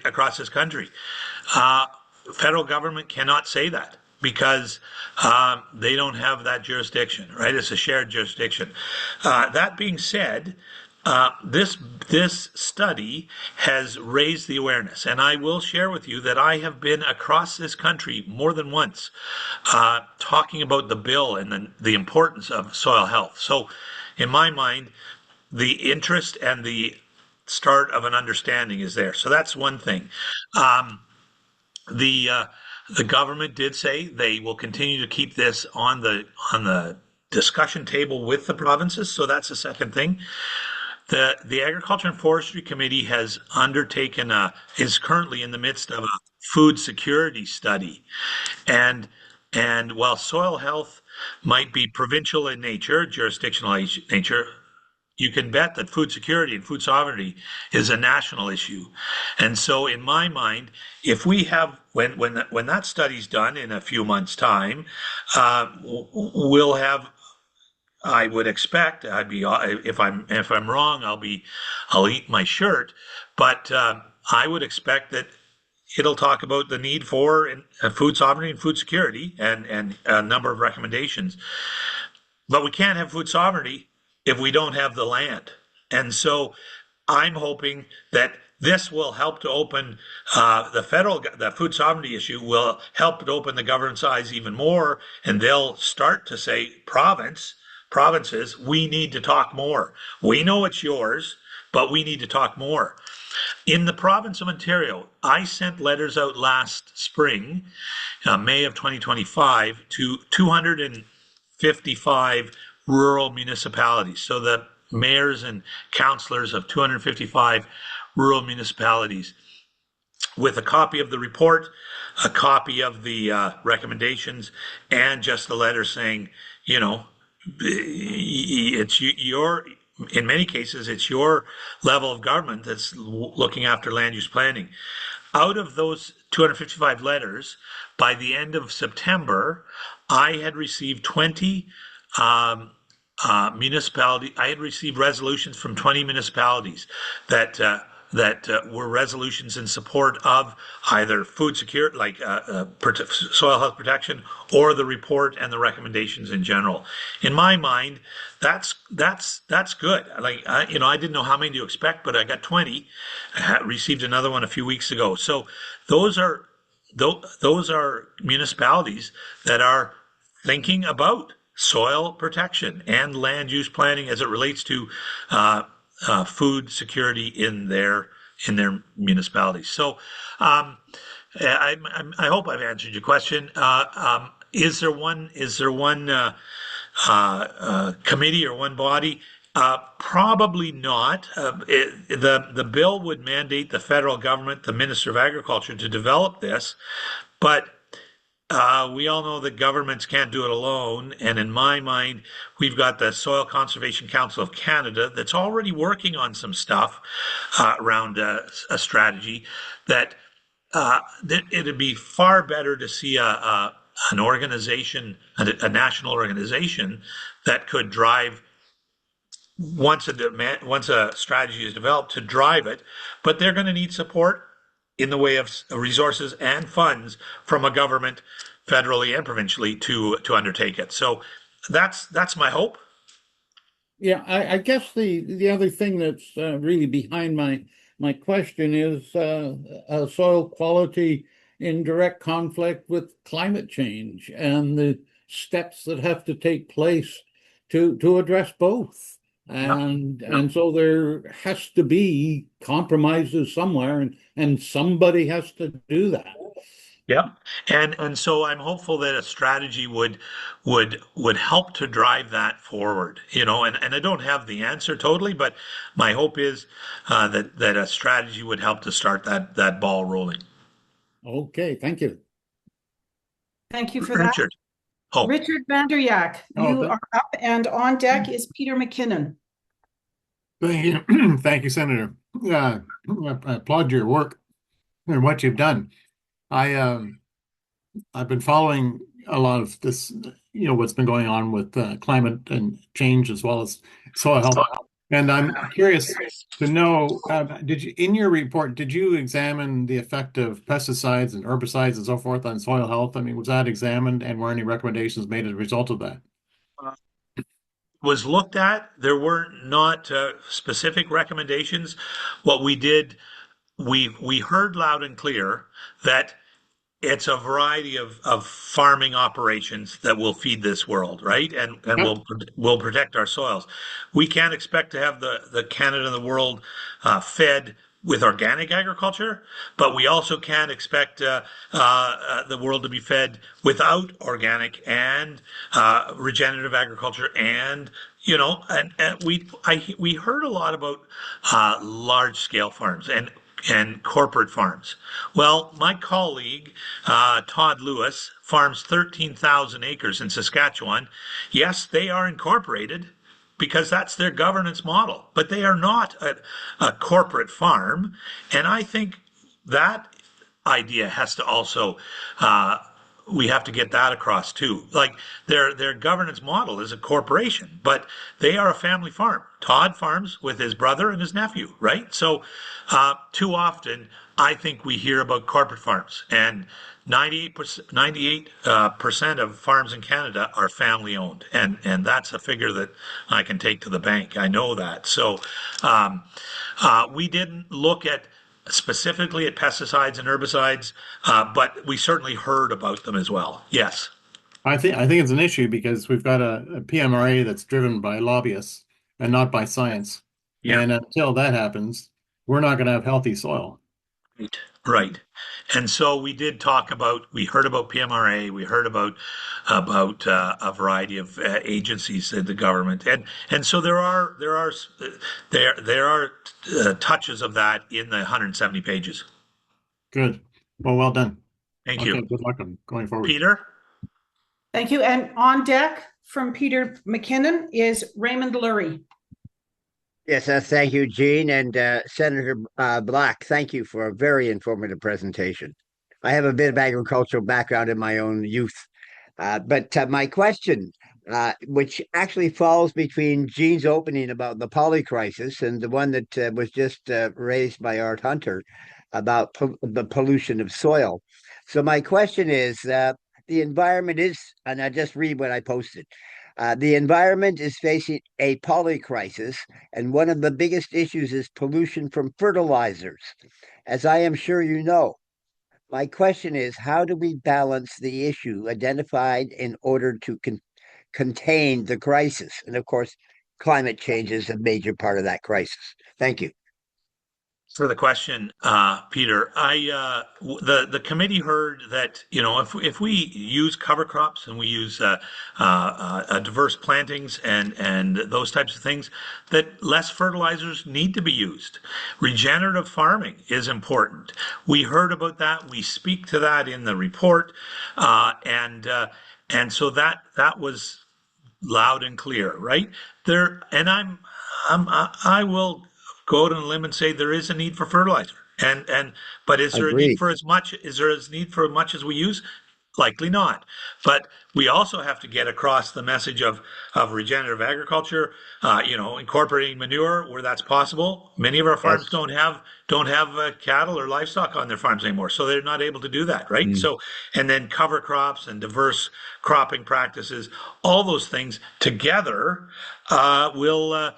B: across this country. Federal government cannot say that because they don't have that jurisdiction, right? It's a shared jurisdiction. That being said, this study has raised the awareness, and I will share with you that I have been across this country more than once talking about the bill and the importance of soil health. So in my mind, the interest and the start of an understanding is there. So that's one thing. The government did say they will continue to keep this on the discussion table with the provinces. So that's the second thing. The Agriculture and Forestry Committee has undertaken is currently in the midst of a food security study, and while soil health might be provincial in nature, jurisdictional nature, you can bet that food security and food sovereignty is a national issue. And so in my mind, if we have when that study's done in a few months' time, we'll have, I would expect, if I'm wrong, I'll eat my shirt, but I would expect that it'll talk about the need for food sovereignty and food security and a number of recommendations. But we can't have food sovereignty if we don't have the land. And so I'm hoping that this will help to open the food sovereignty issue will help to open the government's eyes even more, and they'll start to say, provinces, we need to talk more. We know it's yours, but we need to talk more. In the province of Ontario, I sent letters out last spring, May of 2025, to 255 rural municipalities. So the mayors and councillors of 255 rural municipalities, with a copy of the report, a copy of the recommendations, and just a letter saying, it's in many cases, it's your level of government that's looking after land use planning. Out of those 255 letters, by the end of September, I had received 20 municipalities. I had received resolutions from 20 municipalities that were resolutions in support of either food security, like soil health protection, or the report and the recommendations in general. In my mind, that's good. I didn't know how many to expect, but I got 20. I received another one a few weeks ago. So those are municipalities that are thinking about soil protection and land use planning as it relates to food security in their municipalities. So I hope I've answered your question. Is there one committee or one body? Probably not. The bill would mandate the federal government, the Minister of Agriculture, to develop this, but we all know that governments can't do it alone. And in my mind, we've got the Soil Conservation Council of Canada that's already working on some stuff around a strategy that it'd be far better to see an organization, a national organization that could drive once a strategy is developed to drive it, but they're going to need support in the way of resources and funds from a government, federally and provincially, to undertake it. So that's my hope.
C: Yeah, I guess the other thing that's really behind my question is soil quality in direct conflict with climate change and the steps that have to take place to address both.
B: Yeah.
C: And so there has to be compromises somewhere, and somebody has to do that.
B: Yeah. And so I'm hopeful that a strategy would help to drive that forward, and I don't have the answer totally, but my hope is that a strategy would help to start that ball rolling.
C: Okay, thank you.
A: Thank you for that.
B: Richard. Oh,
A: Richard Vanderyak,
D: Oh,
A: you are up, and on deck is Peter McKinnon.
D: thank you. Thank you, Senator. I applaud your work and what you've done. I've been following a lot of this, what's been going on with climate and change as well as soil health. And I'm curious to know, in your report, did you examine the effect of pesticides and herbicides and so forth on soil health? I mean, was that examined, and were any recommendations made as a result of that?
B: was looked at. There were not specific recommendations. What we did, we heard loud and clear that it's a variety of farming operations that will feed this world, right? And
D: Yep.
B: will protect our soils. We can't expect to have the Canada and the world fed with organic agriculture, but we also can't expect the world to be fed without organic and regenerative agriculture, and we heard a lot about large scale farms and corporate farms. Well, my colleague, Todd Lewis, farms 13,000 acres in Saskatchewan. Yes, they are incorporated because that's their governance model, but they are not a corporate farm. And I think that idea has to also, we have to get that across too. Like their governance model is a corporation, but they are a family farm. Todd farms with his brother and his nephew, right? So too often, I think we hear about corporate farms, and 98% of farms in Canada are family owned, and that's a figure that I can take to the bank. I know that. So we didn't look at specifically at pesticides and herbicides, but we certainly heard about them as well. Yes.
D: I think it's an issue because we've got a PMRA that's driven by lobbyists and not by science.
B: Yeah.
D: And until that happens, we're not going to have healthy soil.
B: Right. Right. And so we heard about PMRA, we heard about a variety of agencies in the government, and so there are touches of that in the 170 pages.
D: Good. Well done.
B: Thank
D: Okay,
B: you,
D: good luck on going forward.
B: Peter.
A: Thank you. And on deck from Peter McKinnon is Raymond Lurie.
E: Yes, thank you, Gene, and Senator Black. Thank you for a very informative presentation. I have a bit of agricultural background in my own youth, but my question, which actually falls between Gene's opening about the poly crisis and the one that was just raised by Art Hunter about the pollution of soil. So my question is, the environment is, and I just read what I posted. The environment is facing a poly crisis, and one of the biggest issues is pollution from fertilizers, as I am sure you know. My question is, how do we balance the issue identified in order to contain the crisis? And of course, climate change is a major part of that crisis. Thank you.
B: For the question, Peter. The committee heard that if we use cover crops and we use diverse plantings and those types of things, that less fertilizers need to be used. Regenerative farming is important. We heard about that. We speak to that in the report, and so that was loud and clear, right there. And I will go out on a limb and say there is a need for fertilizer. But is there a need
E: Agreed.
B: for as much? Is there a need for as much as we use? Likely not. But we also have to get across the message of regenerative agriculture, incorporating manure where that's possible. Many of our farms
E: Yes.
B: don't have cattle or livestock on their farms anymore, so they're not able to do that, right? So, and then cover crops and diverse cropping practices, all those things together will,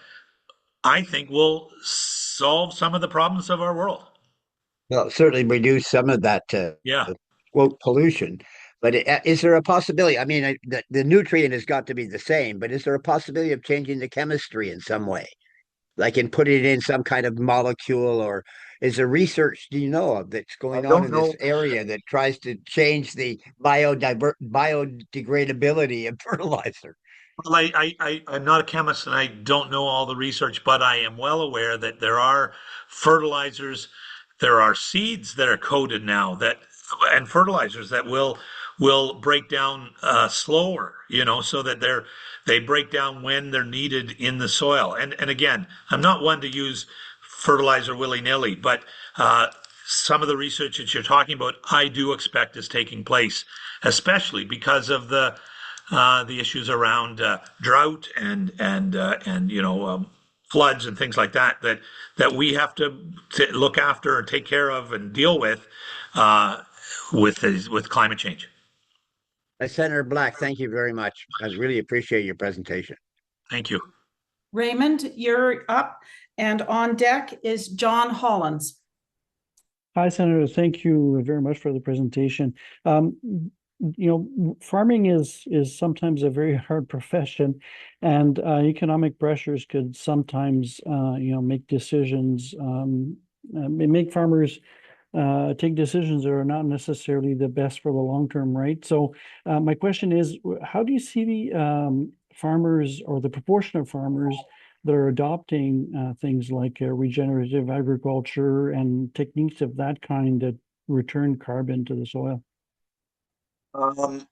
B: I think, will solve some of the problems of our world.
E: Well, certainly reduce some of that
B: Yeah.
E: quote pollution. But is there a possibility? I mean, the nutrient has got to be the same, but is there a possibility of changing the chemistry in some way, like in putting it in some kind of molecule, or is there research do you know of that's
B: I
E: going on
B: don't
E: in this
B: know.
E: area that tries to change the biodegradability of fertilizer?
B: Well, I'm not a chemist and I don't know all the research, but I am well aware that there are fertilizers, there are seeds that are coated now and fertilizers that will break down slower, so that they break down when they're needed in the soil. And again, I'm not one to use fertilizer willy-nilly, but some of the research that you're talking about, I do expect is taking place, especially because of the issues around drought and floods and things like that we have to look after and take care of and deal with climate change.
E: Senator Black, thank you very much. I really appreciate your presentation.
B: Thank you.
A: Raymond, you're up, and on deck is John Hollins.
F: Hi, Senator. Thank you very much for the presentation. Farming is sometimes a very hard profession, and economic pressures could sometimes, make decisions, make farmers take decisions that are not necessarily the best for the long term, right? So, my question is, how do you see the farmers or the proportion of farmers that are adopting things like regenerative agriculture and techniques of that kind that return carbon to the soil?
B: Um,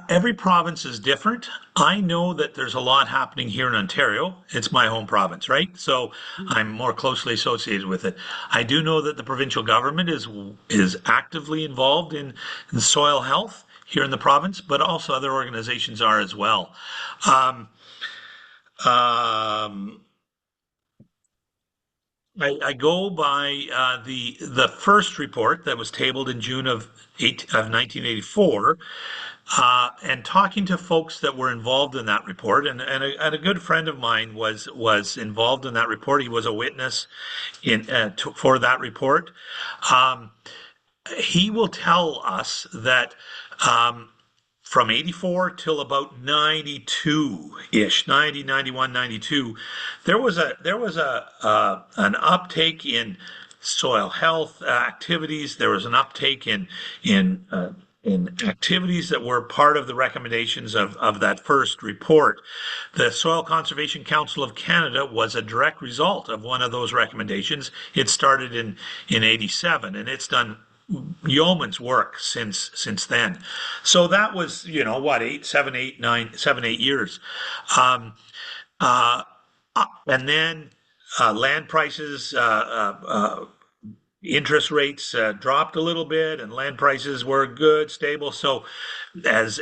B: every province is different. I know that there's a lot happening here in Ontario. It's my home province, right? So I'm more closely associated with it. I do know that the provincial government is actively involved in soil health here in the province, but also other organizations are as well. Um, um, I go by the first report that was tabled in June of 1984, and talking to folks that were involved in that report, and a good friend of mine was involved in that report. He was a witness for that report. Um, he will tell us that from 84 till about 92-ish, 90, 91, 92, there was an uptake in soil health activities. There was an uptake in activities that were part of the recommendations of that first report. The Soil Conservation Council of Canada was a direct result of one of those recommendations. It started in 87, and it's done yeoman's work since then. So that was, what, 8 years. Um, uh, and then land prices, interest rates dropped a little bit, and land prices were good, stable. So, as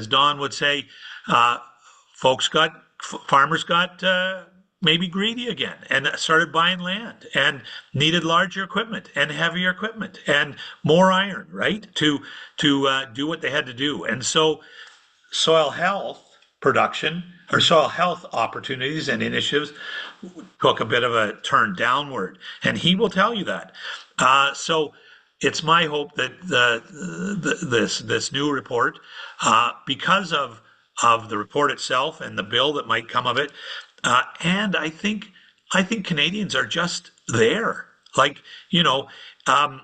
B: Don would say, uh, farmers got maybe greedy again and started buying land and needed larger equipment and heavier equipment and more iron, right, to do what they had to do. And so soil health production or soil health opportunities and initiatives took a bit of a turn downward, and he will tell you that. So it's my hope that this new report, because of the report itself and the bill that might come of it, and I think Canadians are just there. Like, um,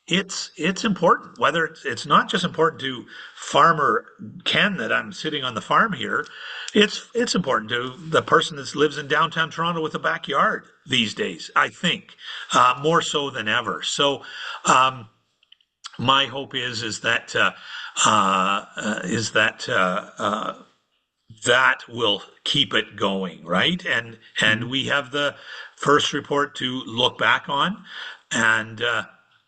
B: it's important. Whether it's not just important to farmer Ken that I'm sitting on the farm here, it's important to the person that lives in downtown Toronto with a backyard these days. I think more so than ever. So my hope is that will keep it going, right? And we have the first report to look back on, and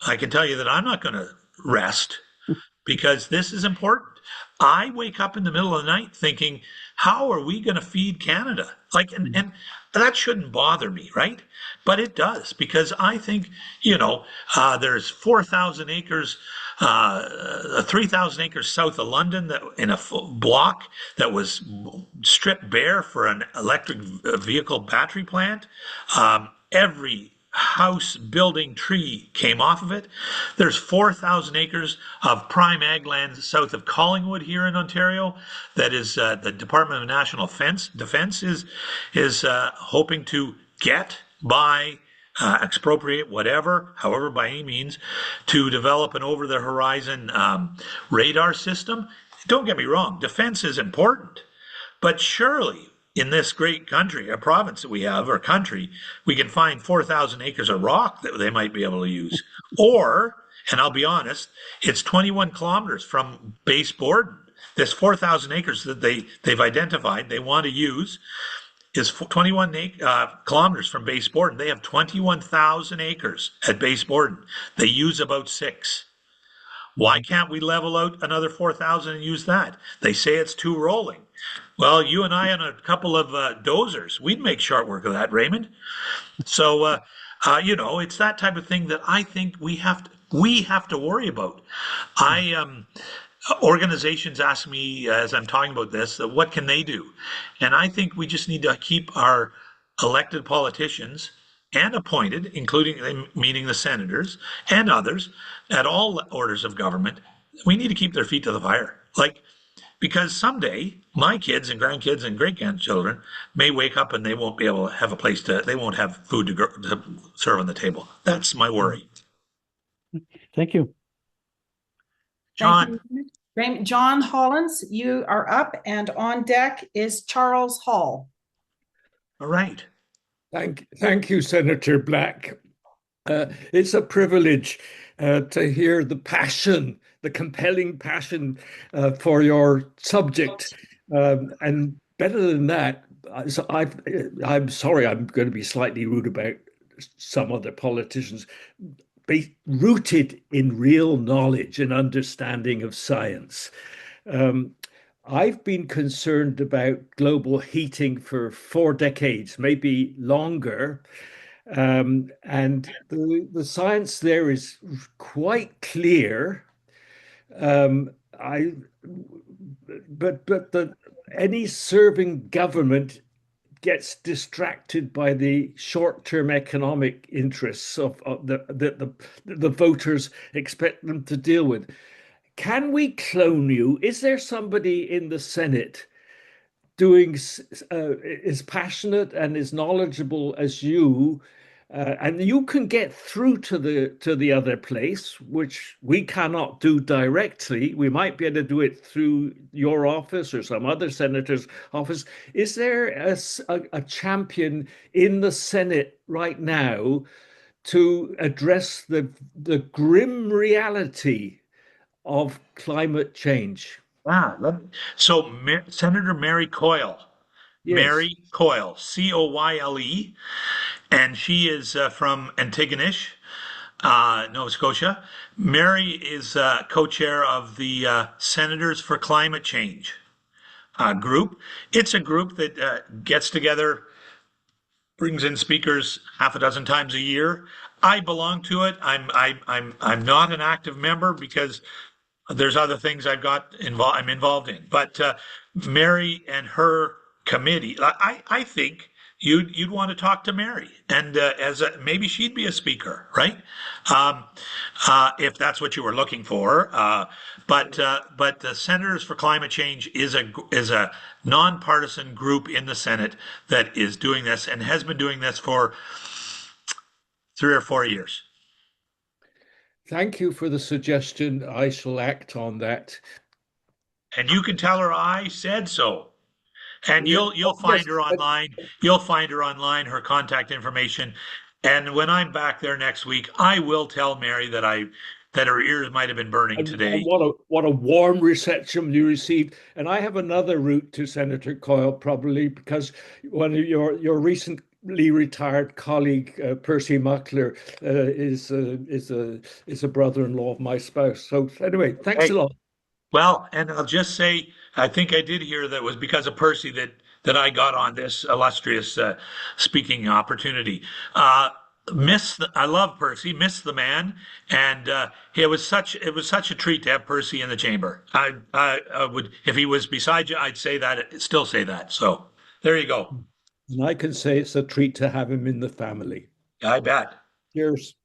B: I can tell you that I'm not going to rest because this is important. I wake up in the middle of the night thinking, how are we going to feed Canada? Like, and that shouldn't bother me, right? But it does, because I think, there's 4,000 acres, 3,000 acres south of London that in a block that was stripped bare for an electric vehicle battery plant. Every house, building, tree came off of it. There's 4,000 acres of prime ag land south of Collingwood here in Ontario that is the Department of National Defense is hoping to get, buy, expropriate, whatever, however, by any means, to develop an over-the-horizon radar system. Don't get me wrong, defense is important, but surely in this great country, a province that we have, or country, we can find 4,000 acres of rock that they might be able to use. Or, and I'll be honest, it's 21 kilometers from base Borden. This 4,000 acres that they've identified they want to use is 21 kilometers from base Borden. They have 21,000 acres at base Borden. They use about 6. Why can't we level out another 4,000 and use that? They say it's too rolling. Well, you and I and a couple of dozers, we'd make short work of that, Raymond. So, it's that type of thing that I think we have to worry about. Organizations ask me as I'm talking about this, what can they do? And I think we just need to keep our elected politicians and appointed, including meaning the senators and others at all orders of government, we need to keep their feet to the fire. Because someday my kids and grandkids and great grandchildren may wake up and they won't be able to have they won't have food to serve on the table. That's my worry.
F: Thank you.
B: John.
A: Thank you. John Hollins, you are up, and on deck is Charles Hall.
B: All right.
G: Thank you, Senator Black. It's a privilege to hear the compelling passion for your subject. And better than that, I'm sorry, I'm going to be slightly rude about some other politicians, rooted in real knowledge and understanding of science. I've been concerned about global heating for 4 decades, maybe longer. And the science there is quite clear. But any serving government gets distracted by the short-term economic interests of the voters expect them to deal with. Can we clone you? Is there somebody in the Senate is passionate and is knowledgeable as you, and you can get through to the other place, which we cannot do directly. We might be able to do it through your office or some other senator's office. Is there a champion in the Senate right now to address the grim reality of climate change?
B: So Senator Mary Coyle,
G: Yes.
B: Mary Coyle, Coyle, and she is from Antigonish, Nova Scotia. Mary is co-chair of the Senators for Climate Change group. It's a group that gets together, brings in speakers half a dozen times a year. I belong to it. I'm not an active member because there's other things I'm involved in. But Mary and her committee, I think you'd want to talk to Mary, and maybe she'd be a speaker, right? If that's what you were looking for. But the Senators for Climate Change is a nonpartisan group in the Senate that is doing this and has been doing this for 3 or 4 years.
G: Thank you for the suggestion. I shall act on that.
B: And you can tell her I said so. And you'll find her online. You'll find her online, her contact information. And when I'm back there next week, I will tell Mary that her ears might have been burning today.
G: And what a warm reception you received. And I have another route to Senator Coyle, probably because one of your recent retired colleague, Percy Muckler, is a brother-in-law of my spouse. So anyway, thanks a
B: Hey,
G: lot.
B: well, and I'll just say, I think I did hear that it was because of Percy that I got on this illustrious speaking opportunity. I love Percy, miss the man, and it was such a treat to have Percy in the chamber. I would, if he was beside you, I'd say that, still say that. So there you go.
G: And I can say it's a treat to have him in the family.
B: I bet.
G: Cheers.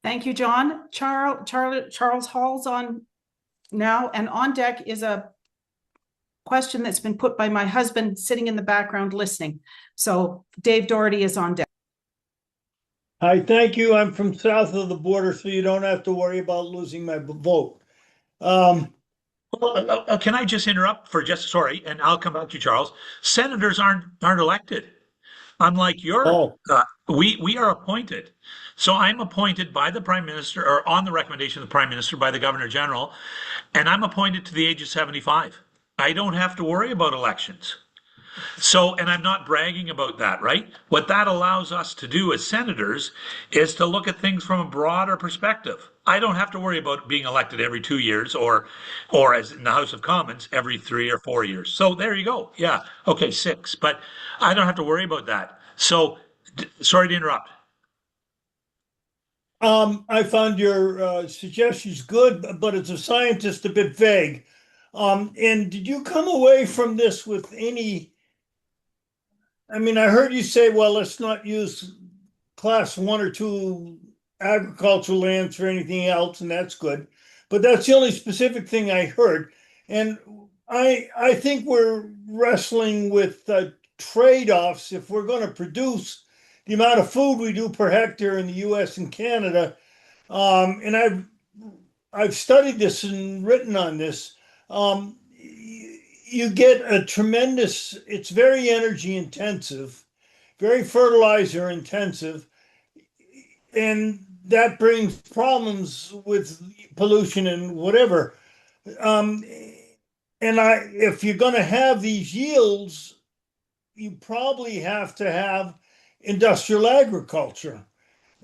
A: Thank you, John. Charles Hall's on now, and on deck is a question that's been put by my husband sitting in the background listening. So Dave Doherty is on deck.
H: Hi, thank you. I'm from south of the border, so you don't have to worry about losing my vote.
B: Well, can I just interrupt for just sorry, and I'll come back to you, Charles. Senators aren't elected. Unlike
H: Oh,
B: we are appointed. So I'm appointed by the Prime Minister, or on the recommendation of the Prime Minister by the Governor General, and I'm appointed to the age of 75. I don't have to worry about elections. So, and I'm not bragging about that, right? What that allows us to do as senators is to look at things from a broader perspective. I don't have to worry about being elected every 2 years or as in the House of Commons, every 3 or 4 years. So there you go. Yeah. Okay, 6. But I don't have to worry about that. So, sorry to interrupt.
H: I found your suggestions good, but as a scientist, a bit vague. And did you come away from this with any? I mean, I heard you say, well, let's not use class 1 or 2 agricultural lands for anything else, and that's good. But that's the only specific thing I heard. And I think we're wrestling with trade-offs if we're going to produce the amount of food we do per hectare in the US and Canada. And I've studied this and written on this. You get a tremendous, it's very energy intensive, very fertilizer intensive, and that brings problems with pollution and whatever. Um, and if you're going to have these yields, you probably have to have industrial agriculture.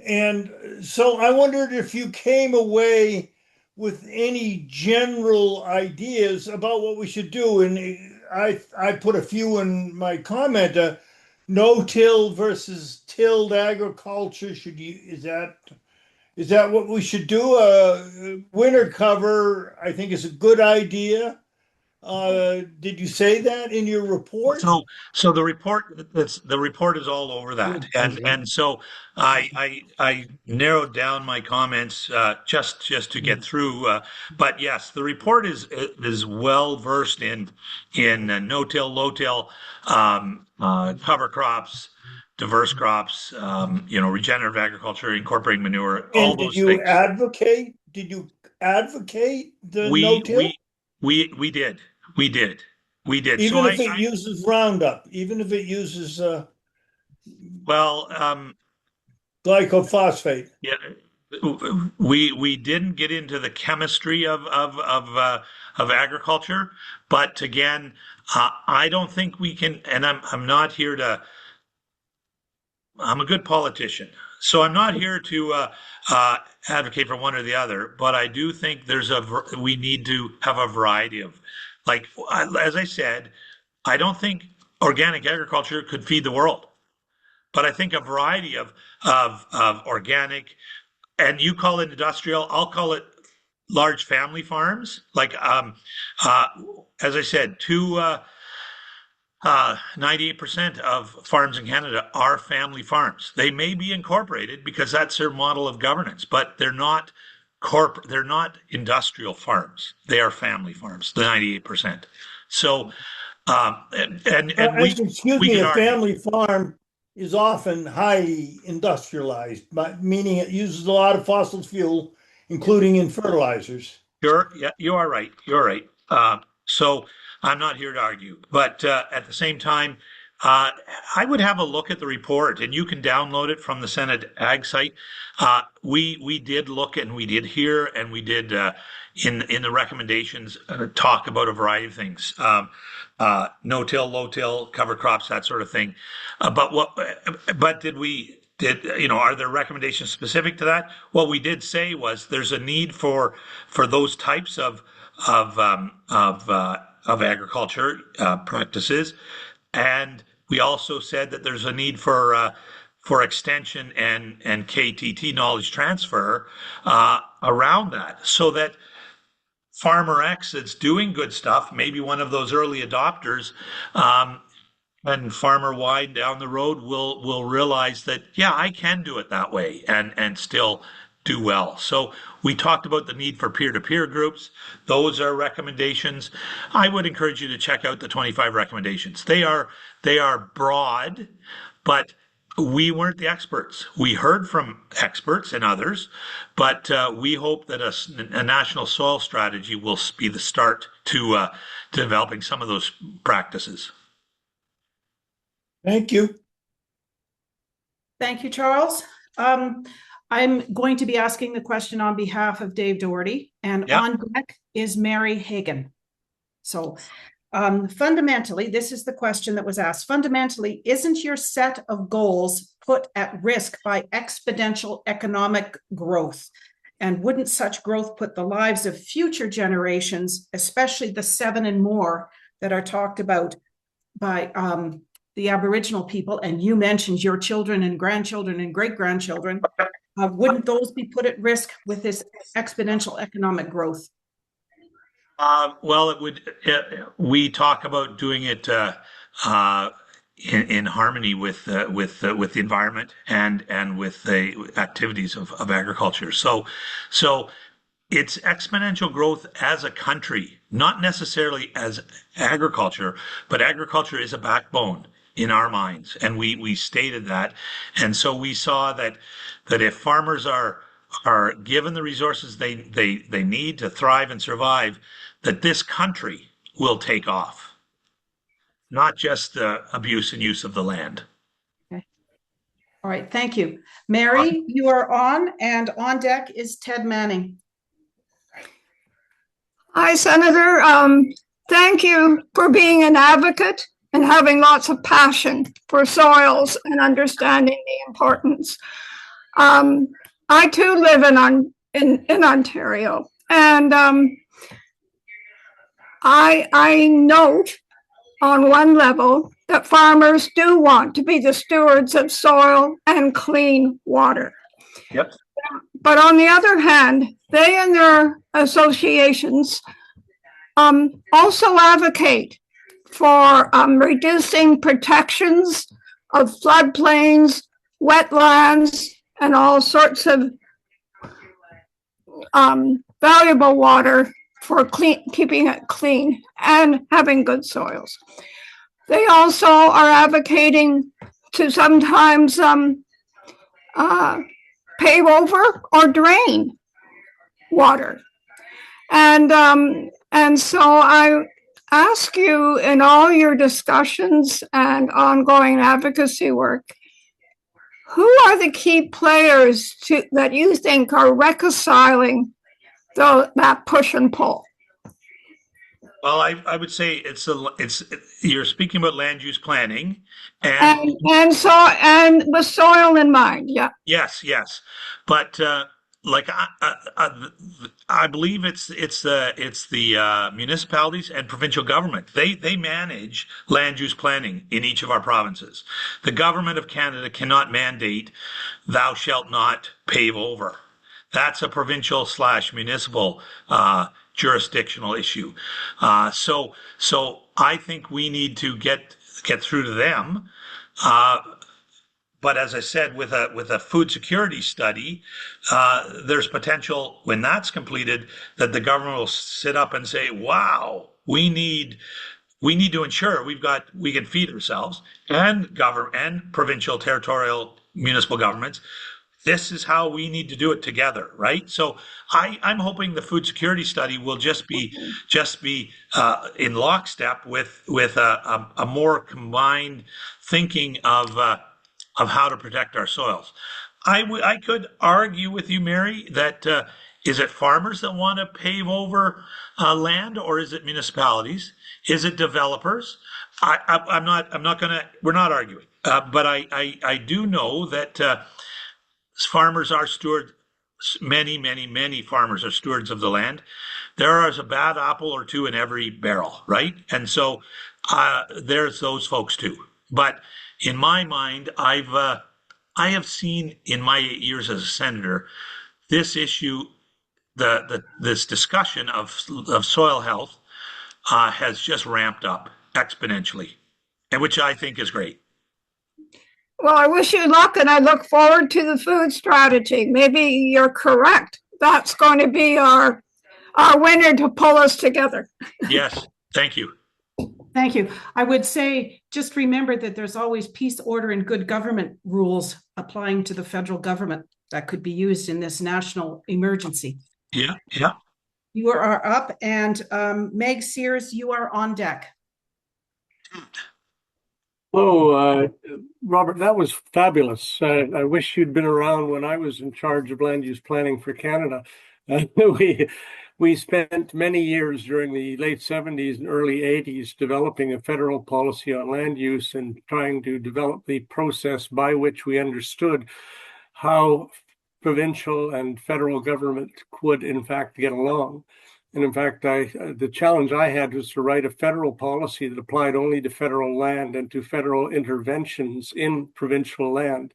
H: And so I wondered if you came away with any general ideas about what we should do. And I put a few in my comment. No-till versus tilled agriculture. Is that what we should do? Winter cover, I think, is a good idea. Did you say that in your report?
B: So the report is all over that, and so I narrowed down my comments just to get through. But yes, the report is well versed in no-till, low-till, cover crops, diverse crops, regenerative agriculture, incorporating manure, all
H: And did
B: those
H: you
B: things.
H: advocate? Did you advocate the
B: We
H: no-till?
B: we we did, we did, we did. So
H: Even if it uses Roundup, even if it uses
B: well.
H: glycophosphate.
B: Yeah, we didn't get into the chemistry of agriculture, but again, I don't think we can. And I'm not here to. I'm a good politician, so I'm not here to advocate for one or the other. But I do think we need to have a variety of, like as I said, I don't think organic agriculture could feed the world, but I think a variety of organic, and you call it industrial, I'll call it large family farms. Like, uh, as I said, 98% of farms in Canada are family farms. They may be incorporated because that's their model of governance, but they're not industrial farms. They are family farms, the 98%. So, and
H: Excuse
B: we
H: me,
B: can
H: a
B: argue.
H: family farm is often highly industrialized, but meaning it uses a lot of fossil fuel, including in fertilizers.
B: Yeah, you are right. You're right. So I'm not here to argue, but at the same time, I would have a look at the report, and you can download it from the Senate Ag site. We did look, and we did hear, and we did in the recommendations talk about a variety of things, no-till, low-till, cover crops, that sort of thing. But are there recommendations specific to that? What we did say was there's a need for those types of agriculture practices, and we also said that there's a need for extension and KTT knowledge transfer around that, so that Farmer X that's doing good stuff, maybe one of those early adopters, and Farmer Y down the road will realize that, yeah, I can do it that way and still do well. So we talked about the need for peer-to-peer groups. Those are recommendations. I would encourage you to check out the 25 recommendations. They are broad, but we weren't the experts. We heard from experts and others, but we hope that a national soil strategy will be the start to developing some of those practices.
H: Thank you.
A: Thank you, Charles. I'm going to be asking the question on behalf of Dave Doherty, and on deck is Mary Hagan. So fundamentally, this is the question that was asked. Fundamentally, isn't your set of goals put at risk by exponential economic growth? And wouldn't such growth put the lives of future generations, especially the 7 and more that are talked about by the Aboriginal people, and you mentioned your children and grandchildren and great-grandchildren, wouldn't those be put at risk with this exponential economic growth?
B: Well, it would. We talk about doing it in harmony with the environment and with the activities of agriculture. So it's exponential growth as a country, not necessarily as agriculture, but agriculture is a backbone in our minds, and we stated that, and so we saw that if farmers are given the resources they need to thrive and survive, that this country will take off, not just the abuse and use of the land.
A: Okay. All right, thank you. Mary, you are on, and on deck is Ted Manning.
I: Hi, Senator. Thank you for being an advocate and having lots of passion for soils and understanding the importance. I too live in Ontario, and I note on one level that farmers do want to be the stewards of soil and clean water.
B: Yep.
I: But on the other hand, they and their associations also advocate for reducing protections of floodplains, wetlands, and all sorts of valuable water for keeping it clean and having good soils. They also are advocating to sometimes pave over or drain water. And so I ask you, in all your discussions and ongoing advocacy work, who are the key players that you think are reconciling that push and pull?
B: Well, I would say you're speaking about land use planning, and
I: with soil in mind, yeah.
B: Yes, but I believe it's the municipalities and provincial government. They manage land use planning in each of our provinces. The government of Canada cannot mandate thou shalt not pave over. That's a provincial / municipal jurisdictional issue. So I think we need to get through to them. But as I said, with a food security study, there's potential when that's completed that the government will sit up and say, "Wow, we need to ensure we can feed ourselves," and government and provincial, territorial, municipal governments this is how we need to do it together, right? So I'm hoping the food security study will just be in lockstep with a more combined thinking of how to protect our soils. I could argue with you, Mary, that is it farmers that want to pave over land, or is it municipalities? Is it developers? I'm not gonna. We're not arguing, but I do know that farmers are stewards. Many farmers are stewards of the land. There is a bad apple or two in every barrel, right? And so there's those folks too. But in my mind, I have seen in my 8 years as a senator this issue, this discussion of soil health has just ramped up exponentially, and which I think is great.
I: Well, I wish you luck and I look forward to the food strategy. Maybe you're correct. That's going to be our winner to pull us together.
B: Yes, thank you.
A: Thank you. I would say just remember that there's always peace, order, and good government rules applying to the federal government that could be used in this national emergency.
B: Yeah.
A: You are up, and Meg Sears, you are on deck.
J: Oh, Robert, that was fabulous. I wish you'd been around when I was in charge of land use planning for Canada. We spent many years during the late 70s and early 80s developing a federal policy on land use and trying to develop the process by which we understood how provincial and federal government could, in fact, get along. And in fact, the challenge I had was to write a federal policy that applied only to federal land and to federal interventions in provincial land.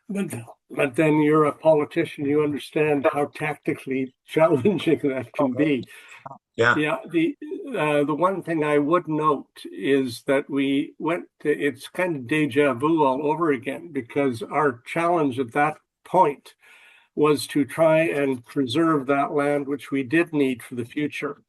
J: But then you're a politician, you understand how tactically challenging that can be.
B: Yeah.
J: The one thing I would note is that it's kind of deja vu all over again, because our challenge at that point was to try and preserve that land, which we did need for the future.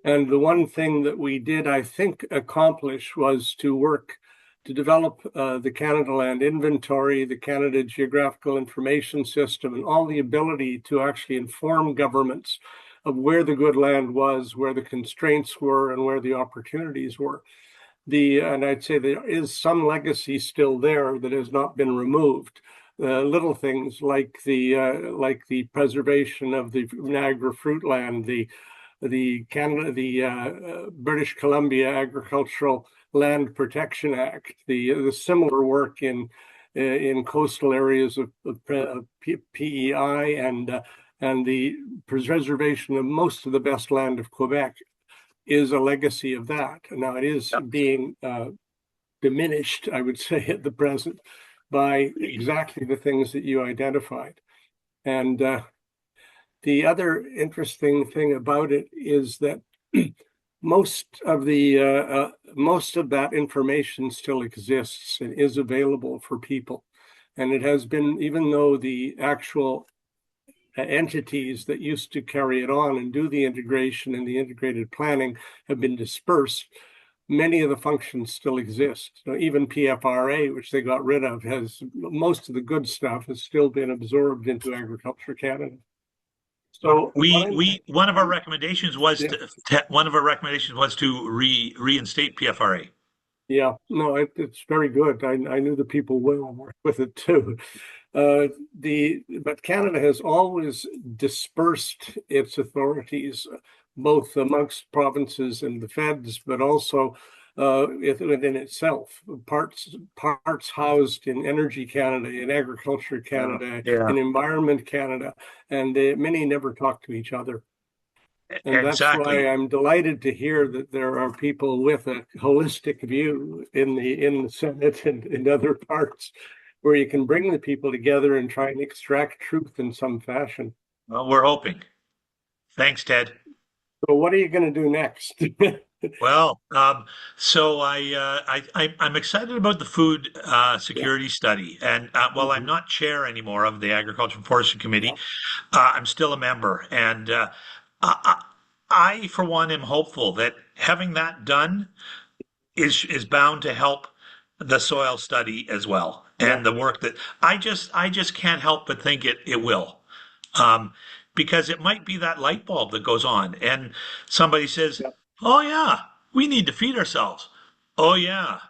J: And the one thing that we did, I think, accomplish was to work to develop the Canada Land Inventory, the Canada Geographical Information System, and all the ability to actually inform governments of where the good land was, where the constraints were, and where the opportunities were. And I'd say there is some legacy still there that has not been removed. Little things like the preservation of the Niagara fruitland, the British Columbia Agricultural Land Protection Act, the similar work in coastal areas of PEI, and the preservation of most of the best land of Quebec is a legacy of that. Now it is being diminished, I would say, at the present, by exactly the things that you identified. And the other interesting thing about it is that most of that information still exists and is available for people. And it has been, even though the actual entities that used to carry it on and do the integration and the integrated planning have been dispersed, many of the functions still exist. So even PFRA, which they got rid of, has most of the good stuff has still been absorbed into Agriculture Canada. So
B: one of our recommendations was to reinstate PFRA.
J: Yeah, no, it's very good. I knew the people well and worked with it too. But Canada has always dispersed its authorities, both amongst provinces and the feds, but also within itself. Parts housed in Energy Canada, in Agriculture Canada, in Environment Canada, and many never talk to each other. And that's why I'm delighted to hear that there are people with a holistic view in the Senate and in other parts, where you can bring the people together and try and extract truth in some fashion.
B: Well, we're hoping. Thanks, Ted.
J: So what are you going to do next?
B: Well, so I'm excited about the food security study, and while I'm not chair anymore of the Agriculture and Forestry Committee, I'm still a member, and I, for one, am hopeful that having that done is bound to help the soil study as well, and the work that I just can't help but think it will. Um, because it might be that light bulb that goes on and somebody says,
J: Yeah.
B: "Oh yeah, we need to feed ourselves. Oh yeah,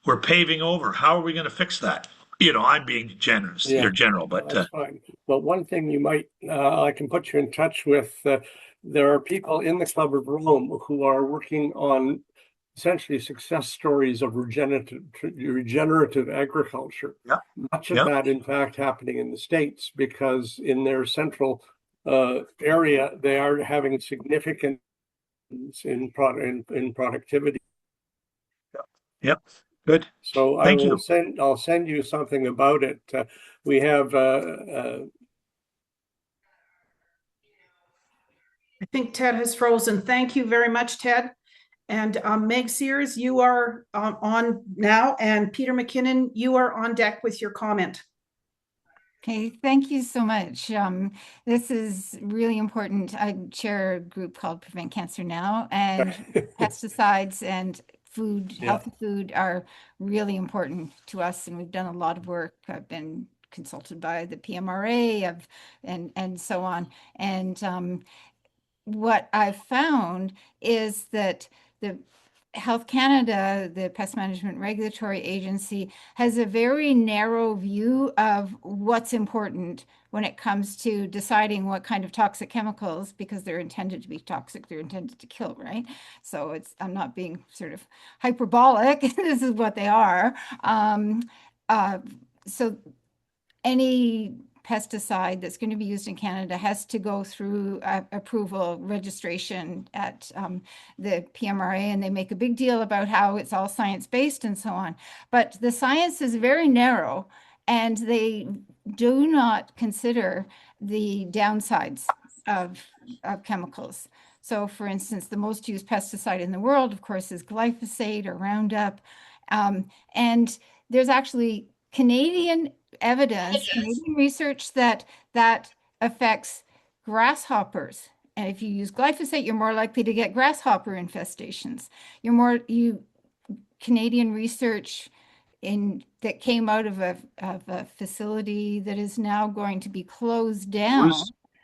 B: we're paving over. How are we going to fix that?" I'm being generous
J: Yeah,
B: or general,
J: no,
B: but
J: that's fine. Well, one thing you might, I can put you in touch with, there are people in the Club of Rome who are working on essentially success stories of regenerative agriculture.
B: yeah,
J: Much of
B: yeah,
J: that, in fact, happening in the States, because in their central area, they are having significant in productivity.
B: yep. Good.
J: So
B: Thank you.
J: I'll send you something about it. We have
A: I think Ted has frozen. Thank you very much, Ted. And Meg Sears, you are on now, and Peter McKinnon, you are on deck with your comment.
K: Okay, thank you so much. This is really important. I chair a group called Prevent Cancer Now, and pesticides and food, healthy food are really important to us, and we've done a lot of work. I've been consulted by the PMRA and so on. And what I've found is that the Health Canada, the Pest Management Regulatory Agency, has a very narrow view of what's important when it comes to deciding what kind of toxic chemicals, because they're intended to be toxic, they're intended to kill, right? So I'm not being sort of hyperbolic. This is what they are. So any pesticide that's going to be used in Canada has to go through approval registration at the PMRA, and they make a big deal about how it's all science-based and so on. But the science is very narrow, and they do not consider the downsides of chemicals. So for instance, the most used pesticide in the world, of course, is glyphosate or Roundup. And there's actually Canadian research that affects grasshoppers. And if you use glyphosate, you're more likely to get grasshopper infestations. Canadian research that came out of a facility that is now going to be closed down.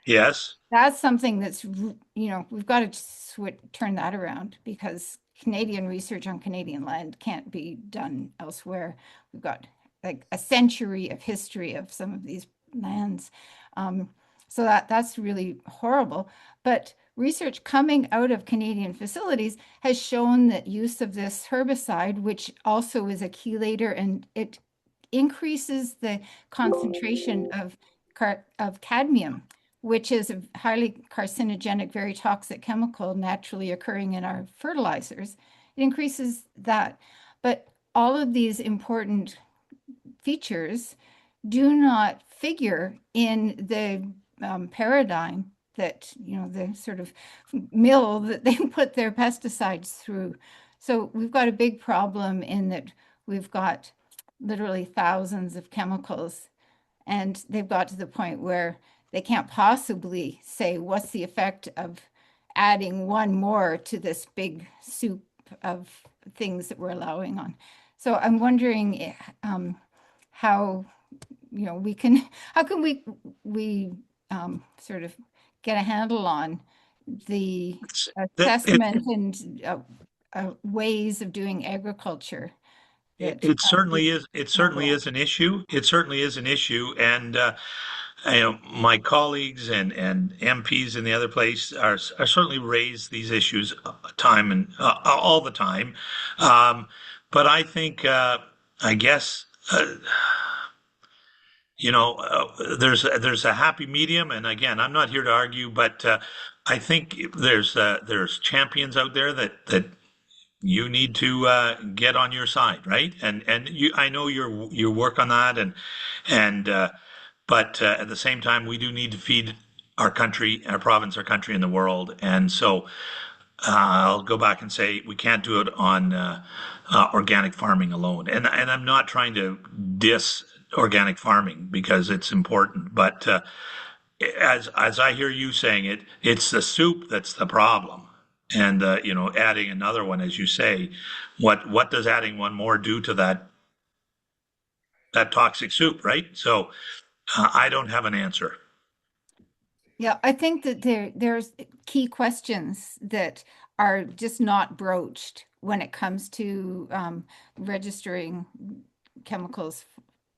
B: Yes.
K: That's something that's, we've got to turn that around, because Canadian research on Canadian land can't be done elsewhere. We've got like a century of history of some of these lands. So that's really horrible. But research coming out of Canadian facilities has shown that use of this herbicide, which also is a chelator, and it increases the concentration of cadmium, which is a highly carcinogenic, very toxic chemical naturally occurring in our fertilizers. It increases that. But all of these important features do not figure in the paradigm that, the sort of mill that they put their pesticides through. So we've got a big problem in that we've got literally thousands of chemicals, and they've got to the point where they can't possibly say what's the effect of adding one more to this big soup of things that we're allowing on. So I'm wondering how can we sort of get a handle on the assessment and ways of doing agriculture.
B: It certainly is. It certainly is an issue. It certainly is an issue, and my colleagues and MPs in the other place are certainly raise these issues time and all the time. But I think, I guess, there's a happy medium, and again, I'm not here to argue, but I think there's champions out there that you need to get on your side, right? And I know you work on that, but at the same time, we do need to feed our country, our province, our country, and the world. And so I'll go back and say we can't do it on organic farming alone. And I'm not trying to diss organic farming, because it's important, but as I hear you saying it, it's the soup that's the problem. And adding another one, as you say, what does adding one more do to that that toxic soup, right? So I don't have an answer.
K: Yeah, I think that there's key questions that are just not broached when it comes to registering chemicals,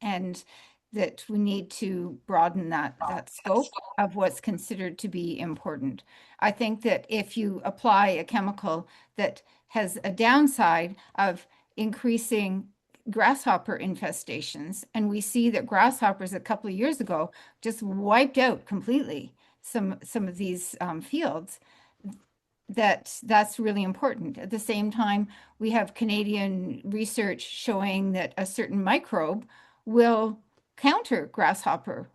K: and that we need to broaden that scope of what's considered to be important. I think that if you apply a chemical that has a downside of increasing grasshopper infestations, and we see that grasshoppers a couple of years ago just wiped out completely some of these fields, that's really important. At the same time, we have Canadian research showing that a certain microbe will counter grasshopper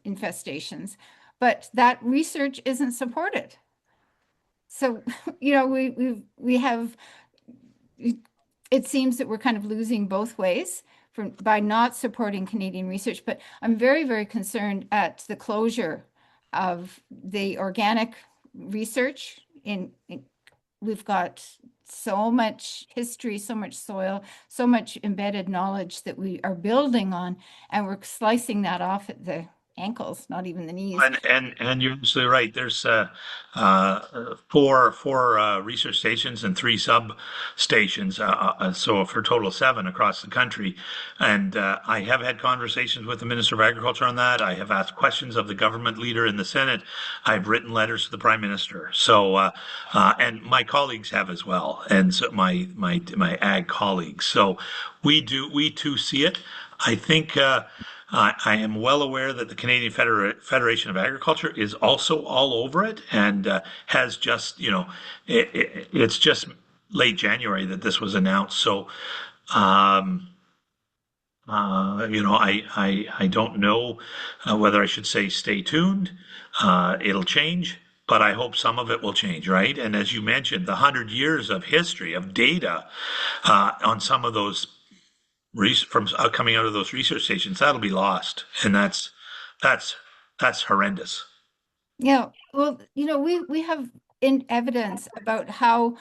K: infestations, but that research isn't supported. So, we have, it seems that we're kind of losing both ways by not supporting Canadian research, but I'm very, very concerned at the closure of the organic research we've got so much history, so much soil, so much embedded knowledge that we are building on, and we're slicing that off at the ankles, not even the knees.
B: And you're absolutely right. There's four research stations and three substations, so for a total of seven across the country. And I have had conversations with the Minister of Agriculture on that. I have asked questions of the government leader in the Senate. I've written letters to the Prime Minister. So and my colleagues have as well, and so my ag colleagues. So we too see it. I think. I am well aware that the Canadian Federation of Agriculture is also all over it and has just, it's just late January that this was announced. So, I don't know whether I should say stay tuned. It'll change, but I hope some of it will change, right? And as you mentioned, the 100 years of history of data on some of those from coming out of those research stations, that'll be lost, and that's horrendous.
K: Yeah, well, we have evidence about how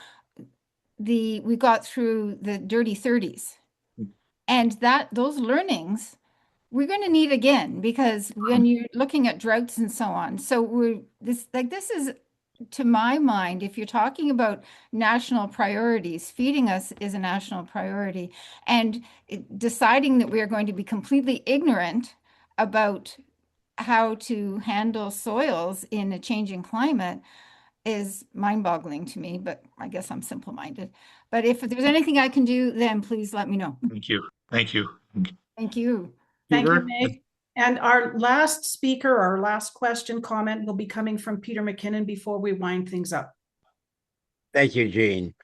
K: we got through the dirty 30s, and those learnings we're going to need again, because when you're looking at droughts and so on. So this is, to my mind, if you're talking about national priorities, feeding us is a national priority, and deciding that we are going to be completely ignorant about how to handle soils in a changing climate is mind-boggling to me, but I guess I'm simple-minded. But if there's anything I can do, then please let me know.
B: Thank you. Thank you.
K: Thank you.
A: Thank you, Meg. And our last speaker, our last question comment will be coming from Peter McKinnon before we wind things up.
E: Thank you, Jean.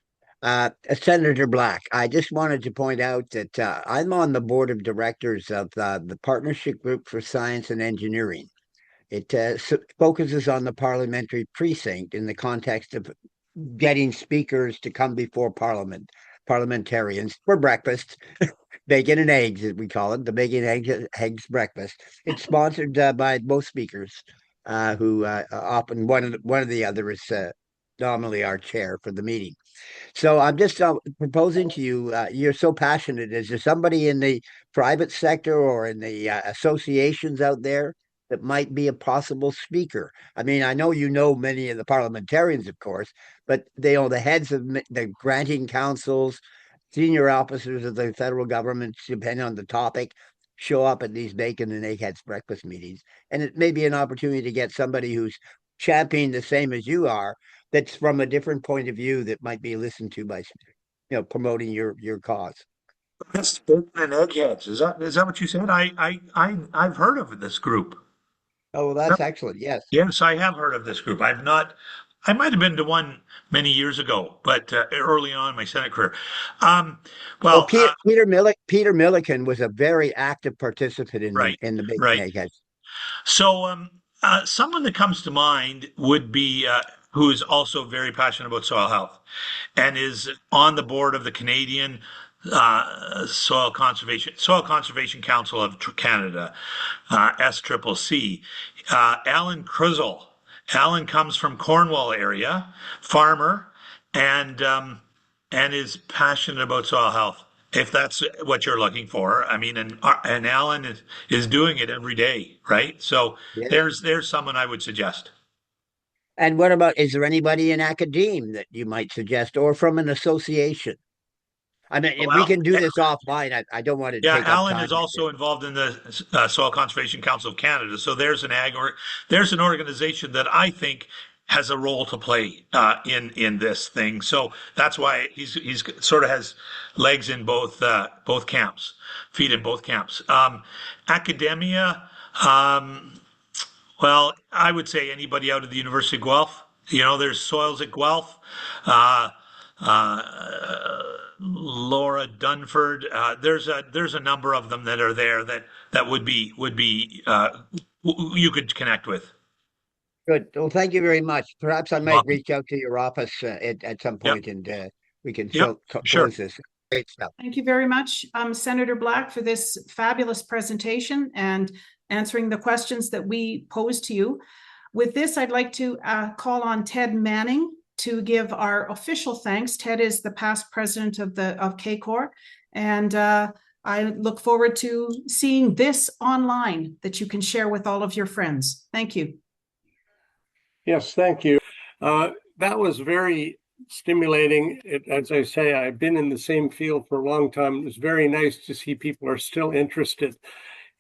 E: Senator Black, I just wanted to point out that I'm on the board of directors of the Partnership Group for Science and Engineering. It focuses on the parliamentary precinct in the context of getting speakers to come before parliamentarians for breakfast. Bacon and eggs, as we call it, the bacon and eggs breakfast. It's sponsored by both speakers, who often one of the other is nominally our chair for the meeting. So I'm just proposing to you, you're so passionate. Is there somebody in the private sector or in the associations out there that might be a possible speaker? I mean, I know many of the parliamentarians, of course, but the heads of the granting councils, senior officers of the federal government, depending on the topic, show up at these bacon and eggheads breakfast meetings. And it may be an opportunity to get somebody who's championing the same as you are, that's from a different point of view, that might be listened to by, promoting your cause.
B: That's bacon and eggheads. Is that what you said? I've heard of this group.
E: Oh, well, that's excellent. Yes.
B: Yes, I have heard of this group. I've not. I might have been to one many years ago, but early on in my Senate career.
E: Peter Milliken was a very active participant in the bacon and eggheads.
B: So someone that comes to mind would be who is also very passionate about soil health and is on the board of the Canadian Soil Conservation Council of Canada, SCCC. Alan Crizzle. Alan comes from Cornwall area, farmer, and is passionate about soil health if that's what you're looking for. I mean, and Alan is doing it every day, right? So
E: Yes.
B: there's someone I would suggest.
E: And what about, is there anybody in academe that you might suggest, or from an association? I mean, if we
B: Well,
E: can do this offline, I don't want to
B: yeah,
E: take up
B: Alan
E: time.
B: is also involved in the Soil Conservation Council of Canada. So there's an organization that I think has a role to play in this thing. So that's why he's sort of has legs in both camps, feet in both camps. Academia, well, I would say anybody out of the University of Guelph. You know, there's soils at Guelph. Uh, Laura Dunford. There's a number of them that are there that would be you could connect with.
E: Good. Well, thank you very much. Perhaps I might
B: Welcome.
E: reach out to your office at some
B: Yep.
E: point, and we can
B: Yep. Sure.
E: close this. Great stuff.
A: Thank you very much, Senator Black, for this fabulous presentation and answering the questions that we posed to you. With this, I'd like to call on Ted Manning to give our official thanks. Ted is the past president of CACOR, and I look forward to seeing this online that you can share with all of your friends. Thank you.
J: Yes, thank you. That was very stimulating. As I say, I've been in the same field for a long time. It's very nice to see people are still interested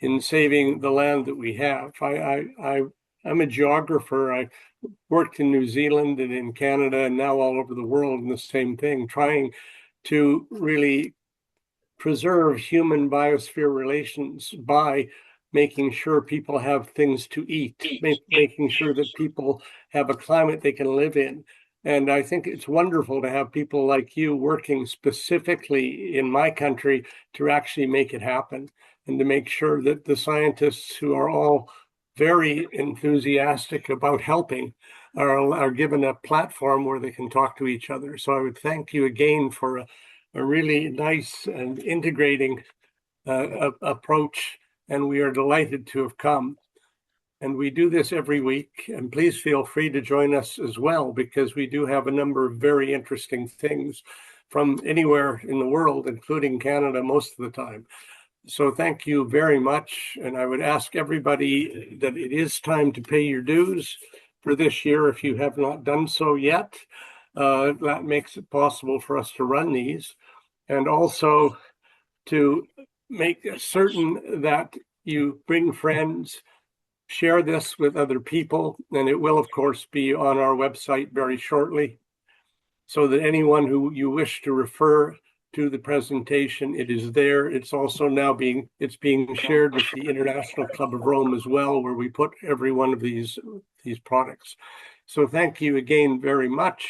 J: in saving the land that we have. I'm a geographer. I worked in New Zealand and in Canada and now all over the world in the same thing, trying to really preserve human biosphere relations by making sure people have things to eat, making sure that people have a climate they can live in. And I think it's wonderful to have people like you working specifically in my country to actually make it happen, and to make sure that the scientists, who are all very enthusiastic about helping, are given a platform where they can talk to each other. So I would thank you again for a really nice and integrating approach, and we are delighted to have come. And we do this every week, and please feel free to join us as well, because we do have a number of very interesting things from anywhere in the world, including Canada most of the time. So thank you very much. And I would ask everybody that it is time to pay your dues for this year if you have not done so yet. That makes it possible for us to run these, and also to make certain that you bring friends, share this with other people, and it will, of course, be on our website very shortly, so that anyone who you wish to refer to the presentation, it is there. It's also now being shared with the International Club of Rome as well, where we put every one of these products. So thank you again very much.